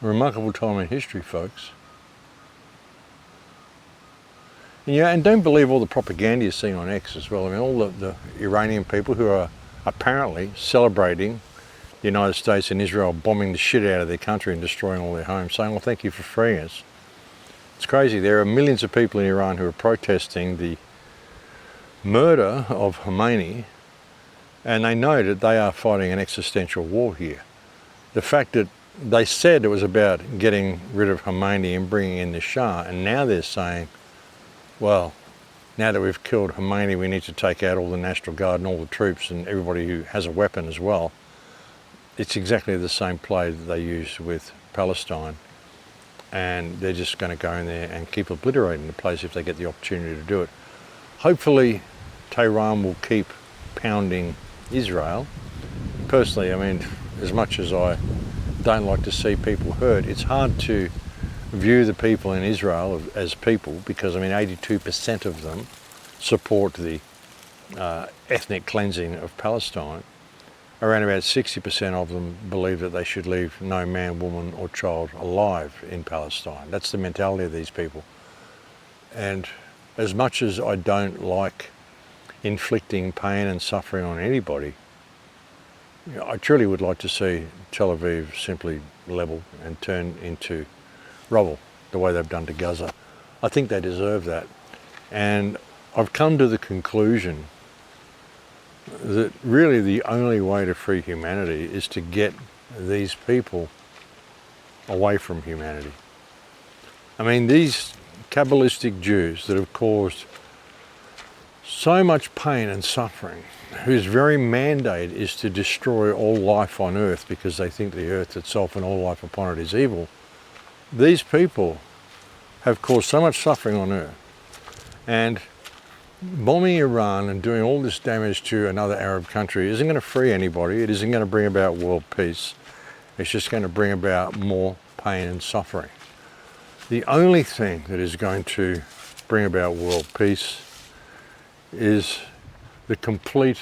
A remarkable time in history, folks. Yeah, and don't believe all the propaganda you're seeing on X as well. I mean, all the Iranian people who are apparently celebrating the United States and Israel bombing the shit out of their country and destroying all their homes, saying, well, thank you for freeing us. It's crazy. There are millions of people in Iran who are protesting the murder of Khomeini, and they know that they are fighting an existential war here. The fact that they said it was about getting rid of Khomeini and bringing in the Shah, and now they're saying, well, now that we've killed Khomeini, we need to take out all the National Guard and all the troops and everybody who has a weapon as well. It's exactly the same play that they used with Palestine, and they're just going to go in there and keep obliterating the place if they get the opportunity to do it. Hopefully, Tehran will keep pounding Israel. Personally, I mean, as much as I don't like to see people hurt, it's hard to view the people in Israel as people, because I mean 82% of them support the ethnic cleansing of Palestine. Around about 60% of them believe that they should leave no man, woman or child alive in Palestine. That's the mentality of these people. And as much as I don't like inflicting pain and suffering on anybody, you know, I truly would like to see Tel Aviv simply leveled and turned into rubble, the way they've done to Gaza. I think they deserve that. And I've come to the conclusion that really the only way to free humanity is to get these people away from humanity. I mean, these Kabbalistic Jews that have caused so much pain and suffering, whose very mandate is to destroy all life on earth because they think the earth itself and all life upon it is evil, these people have caused so much suffering on earth. And bombing Iran and doing all this damage to another Arab country isn't going to free anybody. It isn't going to bring about world peace. It's just going to bring about more pain and suffering. The only thing that is going to bring about world peace is the complete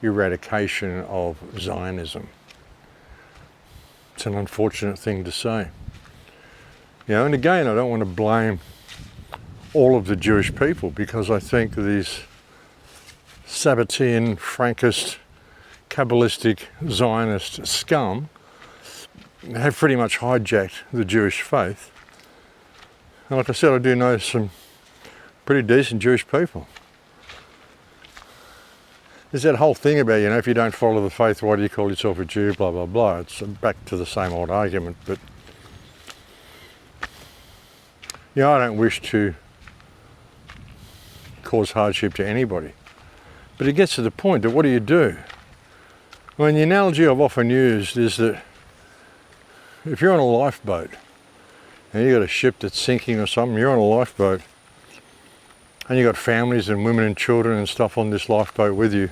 eradication of Zionism. It's an unfortunate thing to say. You know, and again, I don't want to blame all of the Jewish people, because I think these Sabbatean, Frankist, Kabbalistic, Zionist scum have pretty much hijacked the Jewish faith. And like I said, I do know some pretty decent Jewish people. There's that whole thing about, you know, if you don't follow the faith, why do you call yourself a Jew, blah, blah, blah. It's back to the same old argument, but you know, I don't wish to cause hardship to anybody. But it gets to the point that what do you do? I mean, the analogy I've often used is that if you're on a lifeboat and you've got a ship that's sinking or something, you're on a lifeboat and you've got families and women and children and stuff on this lifeboat with you.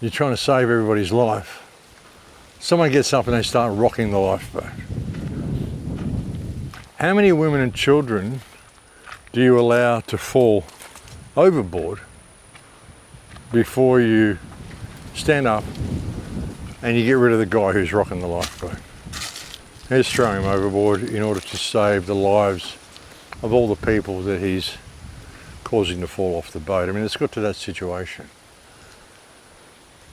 You're trying to save everybody's life. Someone gets up and they start rocking the lifeboat. How many women and children do you allow to fall overboard before you stand up and you get rid of the guy who's rocking the lifeboat? You just throw him overboard in order to save the lives of all the people that he's causing to fall off the boat. I mean, it's got to that situation.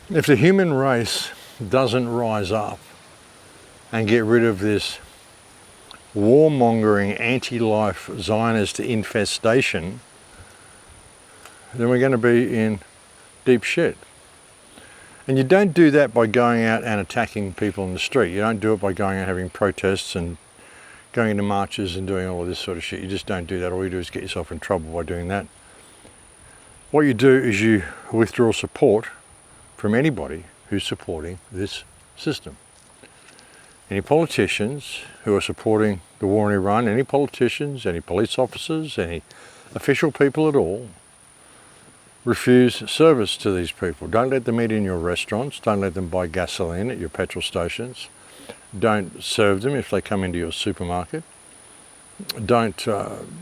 If the human race doesn't rise up and get rid of this warmongering, anti-life Zionist infestation, then we're going to be in deep shit. And you don't do that by going out and attacking people in the street. You don't do it by going out having protests and going into marches and doing all of this sort of shit. You just don't do that. All you do is get yourself in trouble by doing that. What you do is you withdraw support from anybody who's supporting this system. Any politicians who are supporting the war in Iran, any politicians, any police officers, any official people at all, refuse service to these people. Don't let them eat in your restaurants. Don't let them buy gasoline at your petrol stations. Don't serve them if they come into your supermarket. Don't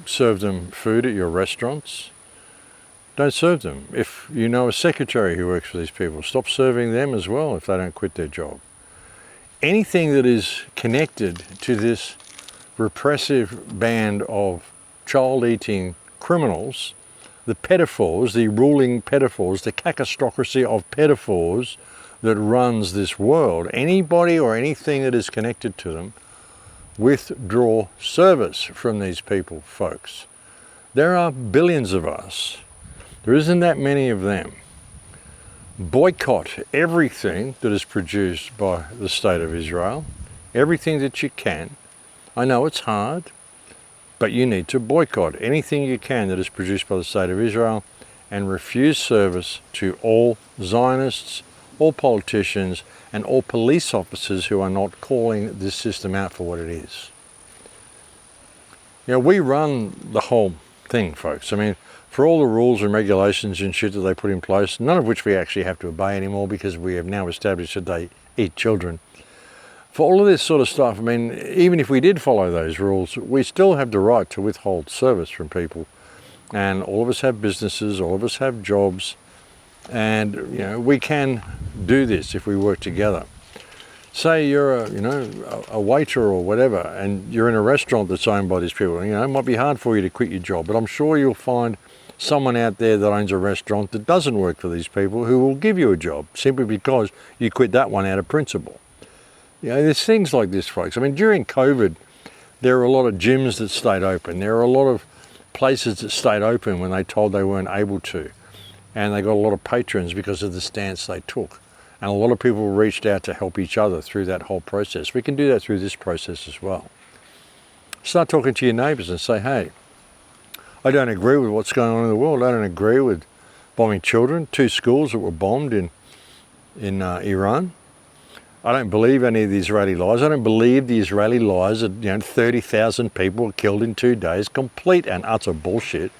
serve them food at your restaurants. Don't serve them. If you know a secretary who works for these people, stop serving them as well if they don't quit their job. Anything that is connected to this repressive band of child-eating criminals, the pedophores, the ruling pedophores, the cacostocracy of pedophores that runs this world, anybody or anything that is connected to them, withdraw service from these people, folks. There are billions of us. There isn't that many of them. Boycott everything that is produced by the State of Israel, everything that you can. I know it's hard, but you need to boycott anything you can that is produced by the State of Israel and refuse service to all Zionists, all politicians, and all police officers who are not calling this system out for what it is. You know, we run the whole thing, folks. I mean, for all the rules and regulations and shit that they put in place, none of which we actually have to obey anymore because we have now established that they eat children. For all of this sort of stuff, I mean, even if we did follow those rules, we still have the right to withhold service from people. And all of us have businesses, all of us have jobs, and you know, we can do this if we work together. Say you're a waiter or whatever, and you're in a restaurant that's owned by these people. You know, it might be hard for you to quit your job, but I'm sure you'll find someone out there that owns a restaurant that doesn't work for these people who will give you a job simply because you quit that one out of principle. You know, there's things like this, folks. I mean, during COVID, there were a lot of gyms that stayed open. There were a lot of places that stayed open when they told they weren't able to. And they got a lot of patrons because of the stance they took. And a lot of people reached out to help each other through that whole process. We can do that through this process as well. Start talking to your neighbours and say, hey, I don't agree with what's going on in the world. I don't agree with bombing children. 2 schools that were bombed in Iran. I don't believe any of the Israeli lies. I don't believe the Israeli lies that 30,000 people were killed in 2 days. Complete and utter bullshit.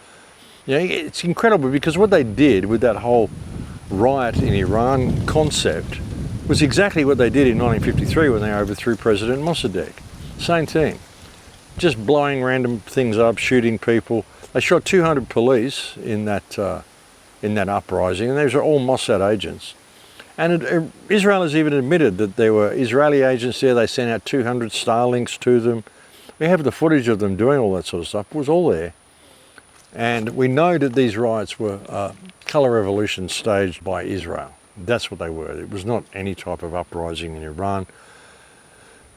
You know, it's incredible because what they did with that whole riot in Iran concept was exactly what they did in 1953 when they overthrew President Mossad. Same thing. Just blowing random things up, shooting people. They shot 200 police in that in that uprising, and these are all Mossad agents. And Israel has even admitted that there were Israeli agents there. They sent out 200 Starlinks to them. We have the footage of them doing all that sort of stuff. It was all there. And we know that these riots were colour revolution staged by Israel. That's what they were. It was not any type of uprising in Iran.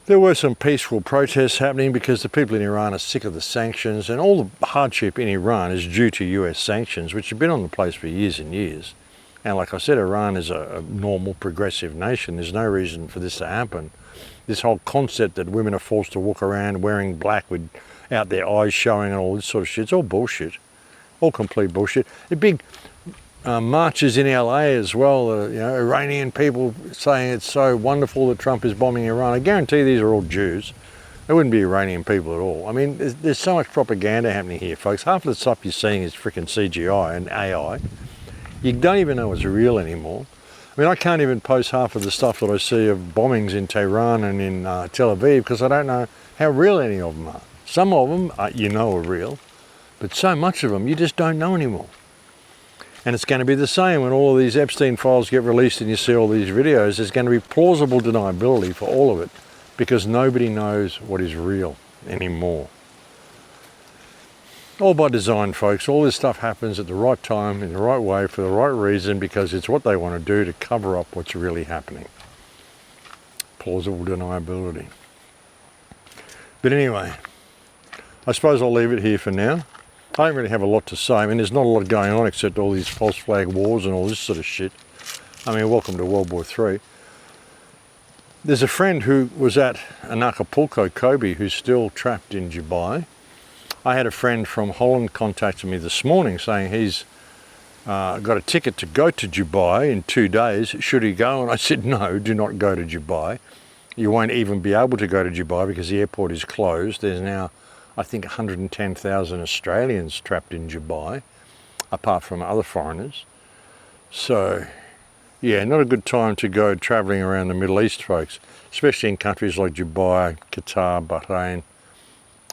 There were some peaceful protests happening because the people in Iran are sick of the sanctions, and all the hardship in Iran is due to US sanctions, which have been on the place for years and years. And like I said, Iran is a normal, progressive nation. There's no reason for this to happen. This whole concept that women are forced to walk around wearing black without their eyes showing and all this sort of shit, it's all bullshit. All complete bullshit. The big marches in LA as well, you know, Iranian people saying it's so wonderful that Trump is bombing Iran. I guarantee these are all Jews. They wouldn't be Iranian people at all. I mean, there's so much propaganda happening here, folks. Half of the stuff you're seeing is freaking CGI and AI. You don't even know it's real anymore. I mean, I can't even post half of the stuff that I see of bombings in Tehran and in Tel Aviv because I don't know how real any of them are. Some of them, you know, are real, but so much of them you just don't know anymore. And it's going to be the same when all of these Epstein files get released and you see all these videos. There's going to be plausible deniability for all of it because nobody knows what is real anymore. All by design, folks. All this stuff happens at the right time, in the right way, for the right reason, because it's what they want to do to cover up what's really happening. Plausible deniability. But anyway, I suppose I'll leave it here for now. I don't really have a lot to say. I mean, there's not a lot going on except all these false flag wars and all this sort of shit. I mean, welcome to World War III. There's a friend who was at Acapulco, Kobe, who's still trapped in Dubai. I had a friend from Holland contacted me this morning saying he's got a ticket to go to Dubai in 2 days. Should he go? And I said, no, do not go to Dubai. You won't even be able to go to Dubai because the airport is closed. There's now, I think, 110,000 Australians trapped in Dubai, apart from other foreigners. So, yeah, not a good time to go travelling around the Middle East, folks, especially in countries like Dubai, Qatar, Bahrain.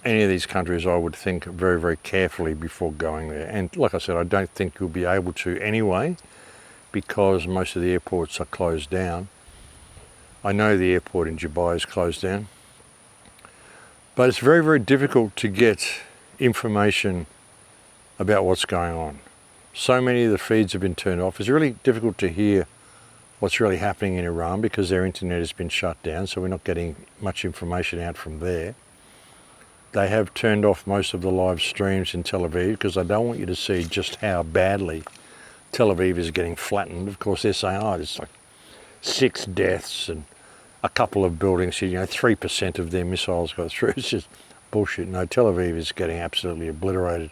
Any of these countries, I would think very, very carefully before going there. And like I said, I don't think you'll be able to anyway, because most of the airports are closed down. I know the airport in Dubai is closed down. But it's very, very difficult to get information about what's going on. So many of the feeds have been turned off. It's really difficult to hear what's really happening in Iran because their internet has been shut down, so we're not getting much information out from there. They have turned off most of the live streams in Tel Aviv because they don't want you to see just how badly Tel Aviv is getting flattened. Of course, they're saying, oh, there's like 6 deaths and a couple of buildings, you know, 3% of their missiles go through. It's just bullshit. No, Tel Aviv is getting absolutely obliterated.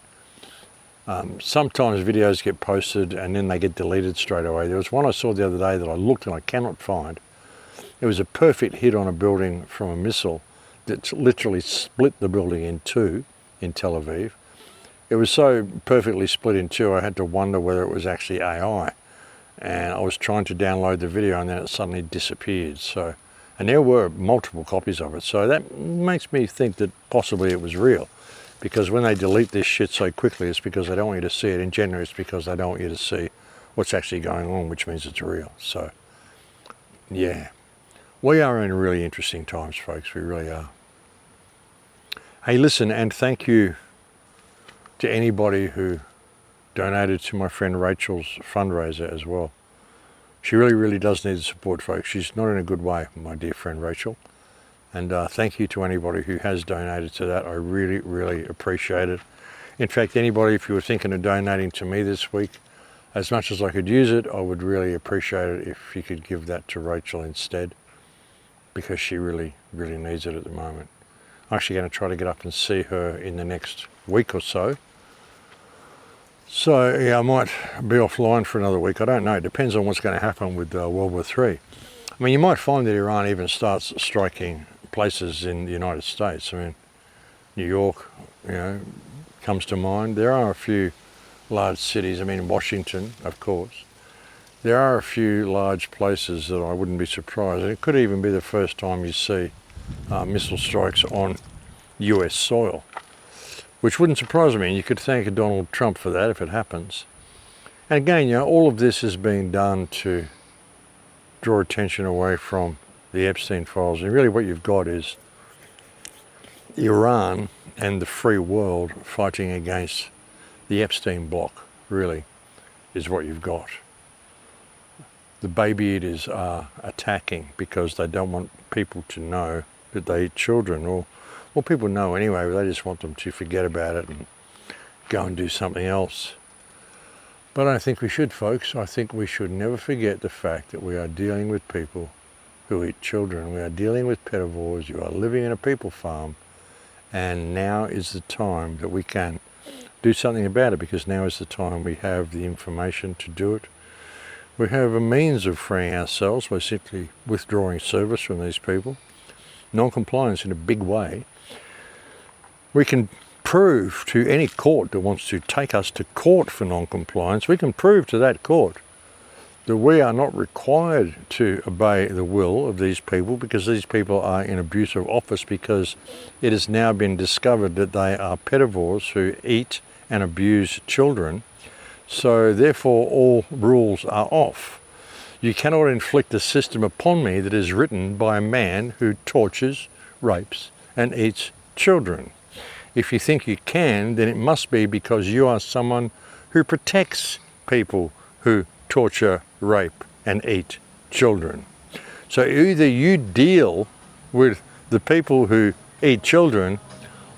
Sometimes videos get posted and then they get deleted straight away. There was one I saw the other day that I looked and I cannot find. It was a perfect hit on a building from a missile that literally split the building in two in Tel Aviv. It was so perfectly split in two, I had to wonder whether it was actually AI. And I was trying to download the video and then it suddenly disappeared. So, and there were multiple copies of it. So that makes me think that possibly it was real. Because when they delete this shit so quickly, it's because they don't want you to see it. In general, it's because they don't want you to see what's actually going on, which means it's real. So, yeah. We are in really interesting times, folks. We really are. Hey, listen, and thank you to anybody who donated to my friend Rachel's fundraiser as well. She really, really does need the support, folks. She's not in a good way, my dear friend Rachel. And thank you to anybody who has donated to that. I really, really appreciate it. In fact, anybody, if you were thinking of donating to me this week, as much as I could use it, I would really appreciate it if you could give that to Rachel instead, because she really, really needs it at the moment. I'm actually going to try to get up and see her in the next week or so. So, yeah, I might be offline for another week. I don't know. It depends on what's going to happen with World War III. I mean, you might find that Iran even starts striking places in the United States. I mean, New York, you know, comes to mind. There are a few large cities. I mean, Washington, of course. There are a few large places that I wouldn't be surprised. And it could even be the first time you see missile strikes on US soil, which wouldn't surprise me. You could thank Donald Trump for that if it happens. And again, you know, all of this is being done to draw attention away from the Epstein files. And really what you've got is Iran and the free world fighting against the Epstein bloc, really, is what you've got. The baby eaters are attacking because they don't want people to know that they eat children, or well, people know anyway, but they just want them to forget about it and go and do something else. But I don't think we should, folks. I think we should never forget the fact that we are dealing with people who eat children. We are dealing with pedivores. You are living in a people farm. And now is the time that we can do something about it, because now is the time we have the information to do it. We have a means of freeing ourselves by simply withdrawing service from these people. Non-compliance in a big way. We can prove to any court that wants to take us to court for non-compliance, we can prove to that court that we are not required to obey the will of these people, because these people are in abuse of office, because it has now been discovered that they are pedivores who eat and abuse children. So therefore all rules are off. You cannot inflict a system upon me that is written by a man who tortures, rapes and eats children. If you think you can, then it must be because you are someone who protects people who torture, rape and eat children. So either you deal with the people who eat children,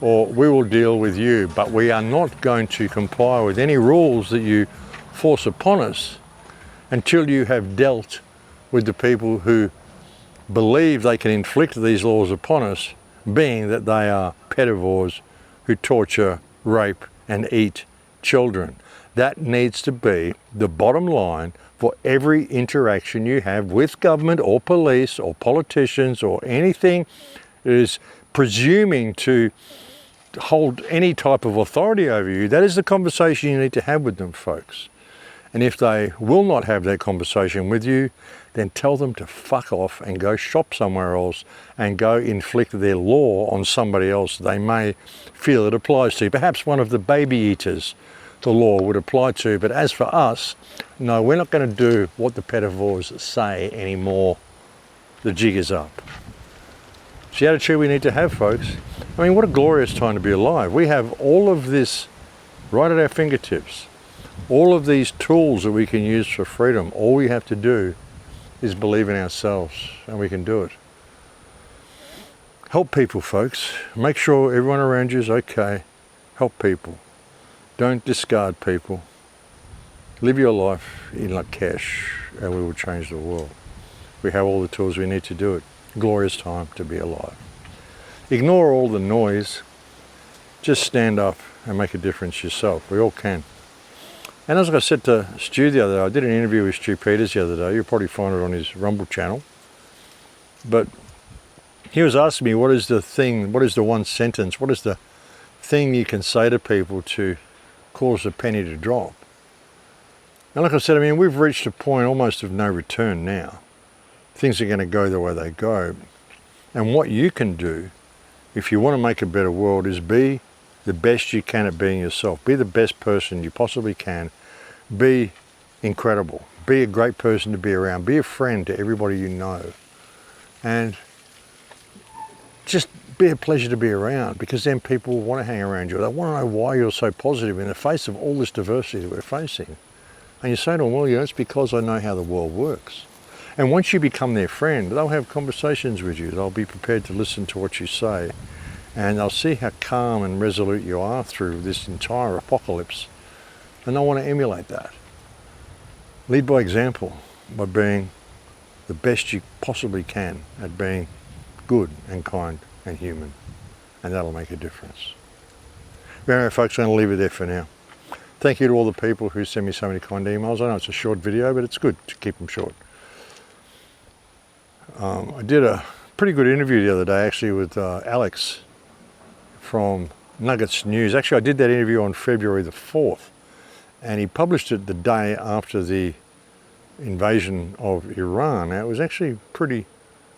or we will deal with you. But we are not going to comply with any rules that you force upon us until you have dealt with the people who believe they can inflict these laws upon us, being that they are pedivores who torture, rape and eat children. That needs to be the bottom line for every interaction you have with government or police or politicians or anything that is presuming to hold any type of authority over you. That is the conversation you need to have with them, folks. And if they will not have that conversation with you, then tell them to fuck off and go shop somewhere else and go inflict their law on somebody else they may feel it applies to. Perhaps one of the baby eaters the law would apply to. But as for us, no, we're not going to do what the pedivores say anymore. The jig is up. It's the attitude we need to have, folks. I mean, what a glorious time to be alive. We have all of this right at our fingertips. All of these tools that we can use for freedom. All we have to do is believe in ourselves, and we can do it. Help people, folks. Make sure everyone around you is okay. Help people. Don't discard people. Live your life in Lakesh, and we will change the world. We have all the tools we need to do it. Glorious time to be alive. Ignore all the noise. Just stand up and make a difference yourself. We all can. And as I said to Stu the other day, I did an interview with Stu Peters the other day. You'll probably find it on his Rumble channel. But he was asking me, what is the thing, what is the one sentence, what is the thing you can say to people to cause a penny to drop? And like I said, I mean, we've reached a point almost of no return now. Things are going to go the way they go. And what you can do, if you want to make a better world, is be the best you can at being yourself. Be the best person you possibly can. Be incredible. Be a great person to be around. Be a friend to everybody you know. And just be a pleasure to be around, because then people want to hang around you. They want to know why you're so positive in the face of all this diversity that we're facing. And you say to them, well, you know, it's because I know how the world works. And once you become their friend, they'll have conversations with you. They'll be prepared to listen to what you say. And they'll see how calm and resolute you are through this entire apocalypse. And they'll want to emulate that. Lead by example, by being the best you possibly can at being good and kind and human. And that'll make a difference. Anyway, folks, I'm going to leave it there for now. Thank you to all the people who send me so many kind emails. I know it's a short video, but it's good to keep them short. I did a pretty good interview the other day, actually, with Alex from Nuggets News. Actually, I did that interview on February the 4th, and he published it the day after the invasion of Iran. Now, it was actually pretty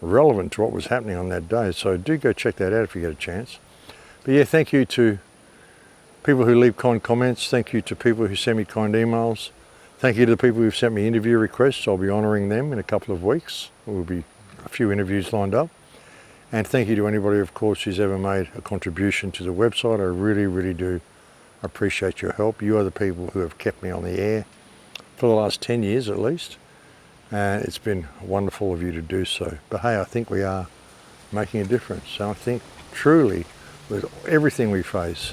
relevant to what was happening on that day, so do go check that out if you get a chance. But yeah, thank you to people who leave kind comments. Thank you to people who send me kind emails. Thank you to the people who've sent me interview requests. I'll be honouring them in a couple of weeks. There will be a few interviews lined up. And thank you to anybody, of course, who's ever made a contribution to the website. I really, really do appreciate your help. You are the people who have kept me on the air for the last 10 years at least. And it's been wonderful of you to do so. But hey, I think we are making a difference. So I think truly, with everything we face,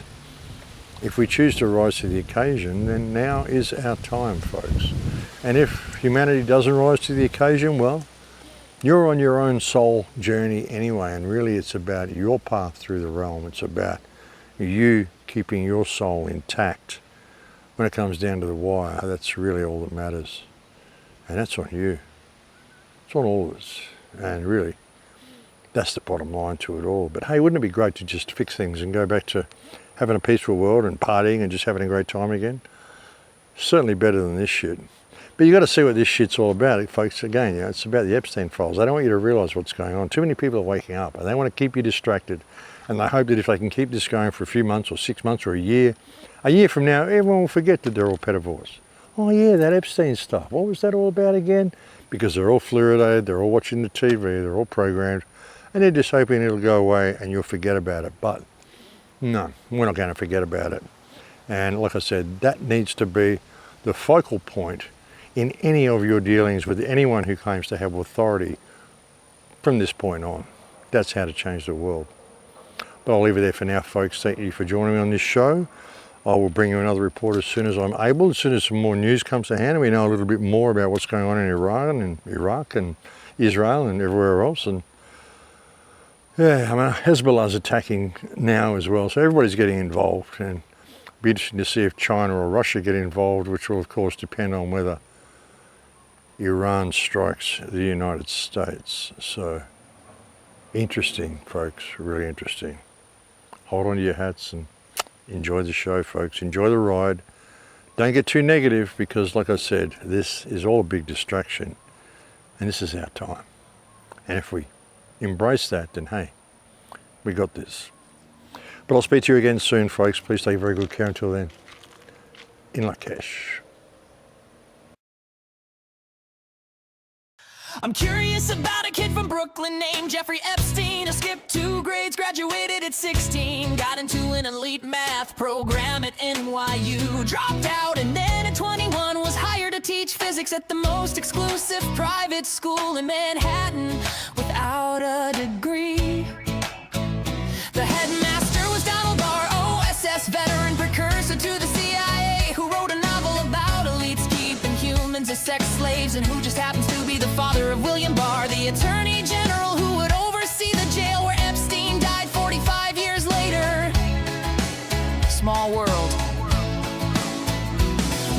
if we choose to rise to the occasion, then now is our time, folks. And if humanity doesn't rise to the occasion, well, you're on your own soul journey anyway, and really it's about your path through the realm. It's about you keeping your soul intact. When it comes down to the wire, that's really all that matters. And that's on you. It's on all of us. And really, that's the bottom line to it all. But hey, wouldn't it be great to just fix things and go back to having a peaceful world and partying and just having a great time again? Certainly better than this shit. But you got to see what this shit's all about, folks. Again, it's about the Epstein files. They don't want you to realise what's going on. Too many people are waking up and they want to keep you distracted. And they hope that if they can keep this going for a few months or 6 months or a year from now, everyone will forget that they're all pedophiles. Oh yeah, that Epstein stuff. What was that all about again? Because they're all fluoridated, they're all watching the TV, they're all programmed, and they're just hoping it'll go away and you'll forget about it. But no, we're not going to forget about it. And like I said, that needs to be the focal point in any of your dealings with anyone who claims to have authority from this point on. That's how to change the world. But I'll leave it there for now, folks. Thank you for joining me on this show. I will bring you another report as soon as I'm able, as soon as some more news comes to hand and we know a little bit more about what's going on in Iran and Iraq and Israel and everywhere else. And yeah, I mean, Hezbollah's attacking now as well, so everybody's getting involved. And it'll be interesting to see if China or Russia get involved, which will of course depend on whether Iran strikes the United States. So interesting, folks, really interesting. Hold on to your hats and enjoy the show, folks. Enjoy the ride. Don't get too negative because, like I said, this is all a big distraction and this is our time. And if we embrace that, then hey, we got this. But I'll speak to you again soon, folks. Please take very good care until then. In Lakesh. I'm curious about a kid from Brooklyn named Jeffrey Epstein. Skipped 2 grades, graduated at 16. Got into an elite math program at NYU. Dropped out and then at 21 was hired to teach physics at the most exclusive private school in Manhattan without a degree. The headmaster was Donald R. OSS veteran, precursor to the CIA, who wrote a novel about elites keeping humans as sex slaves and who just happens to be the father of William Barr, the attorney general who would oversee the jail where Epstein died 45 years later. Small world.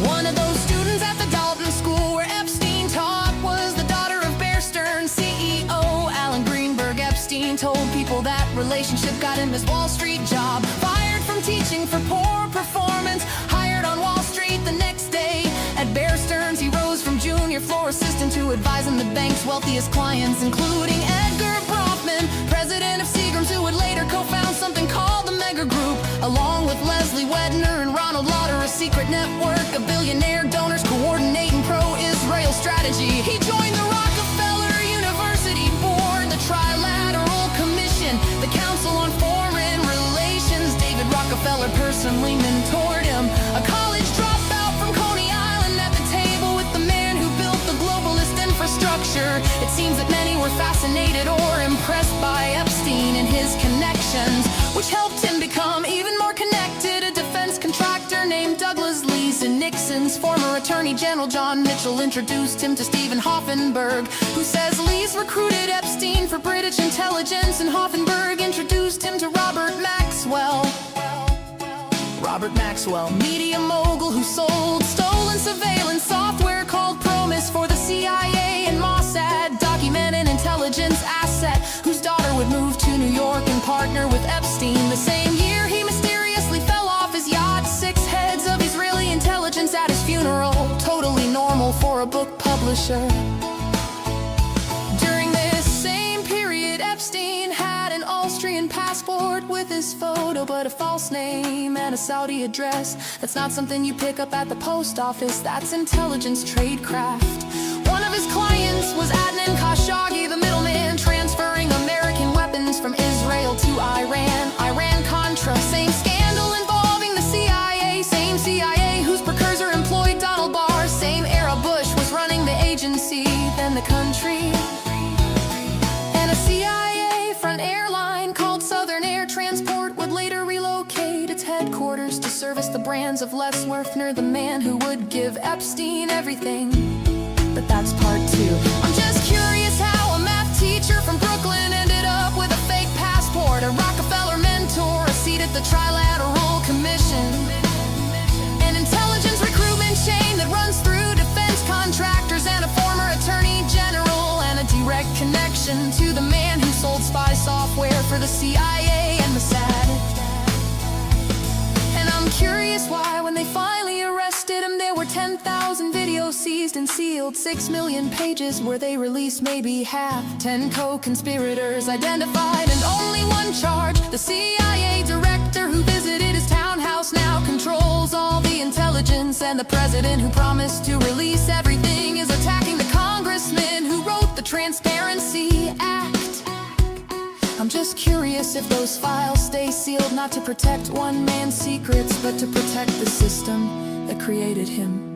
One of those students at the Dalton School where Epstein taught was the daughter of Bear Stearns CEO Alan Greenberg. Epstein told people that relationship got him his Wall Street job. Fired from teaching for poor performance, hired on Wall Street the next day. At Bear Stearns, he rose from junior floor assistant to advising the bank's wealthiest clients, including Edgar Bronfman, president of Seagram's, who would later co-found something called the Mega Group, along with Leslie Wedner and Ronald Lauder, a secret network of billionaire donors coordinating pro-Israel strategy. He joined the Rockefeller University Board, the Trilateral Commission, the Council on Foreign Relations. David Rockefeller personally mentored him, a college dropout from Coney Island, at the table with the man who built the globalist infrastructure. It seems that many were fascinated or impressed by Epstein and his connections, which helped him become even more connected. A defense contractor named Douglas Lee's and Nixon's former Attorney General John Mitchell introduced him to Stephen Hoffenberg, who says Lee's recruited Epstein for British intelligence, and Hoffenberg introduced him to Robert Maxwell. Robert Maxwell, media mogul who sold stolen surveillance software called Promise for the CIA and Mossad, documenting intelligence asset whose daughter would move to New York and partner with Epstein. The same year he mysteriously fell off his yacht. 6 heads of Israeli intelligence at his funeral, totally normal for a book publisher. During this same period, Epstein had an Austrian American passport with his photo, but a false name and a Saudi address. That's not something you pick up at the post office, that's intelligence tradecraft. One of his clients was Adnan Khashoggi, the middleman, transferring American weapons from Israel to Iran. Iran-Contra, same scandal involving the CIA, same CIA whose precursor employed Donald Barr, same era Bush was running the agency, then the country. And a CIA front airline called Southern Air Transport would later relocate its headquarters to service the brands of Les Werfner, the man who would give Epstein everything. But that's part two. I'm just curious how a math teacher from Brooklyn ended up with a fake passport, a Rockefeller mentor, a seat at the Trilateral Commission, an intelligence recruitment chain that runs through defense contractors and a former attorney general, and a direct connection to the man who sold spy software for the CIA and Mossad. And I'm curious why when they finally arrested him there were 10,000 videos seized and sealed, 6 million pages where they released maybe half, 10 co-conspirators identified and only one charge. The CIA director who visited his townhouse now controls all the intelligence, and the president who promised to release everything is attacking the congressman who wrote the Transparency Act. I'm just curious if those files stay sealed, not to protect one man's secrets, but to protect the system that created him.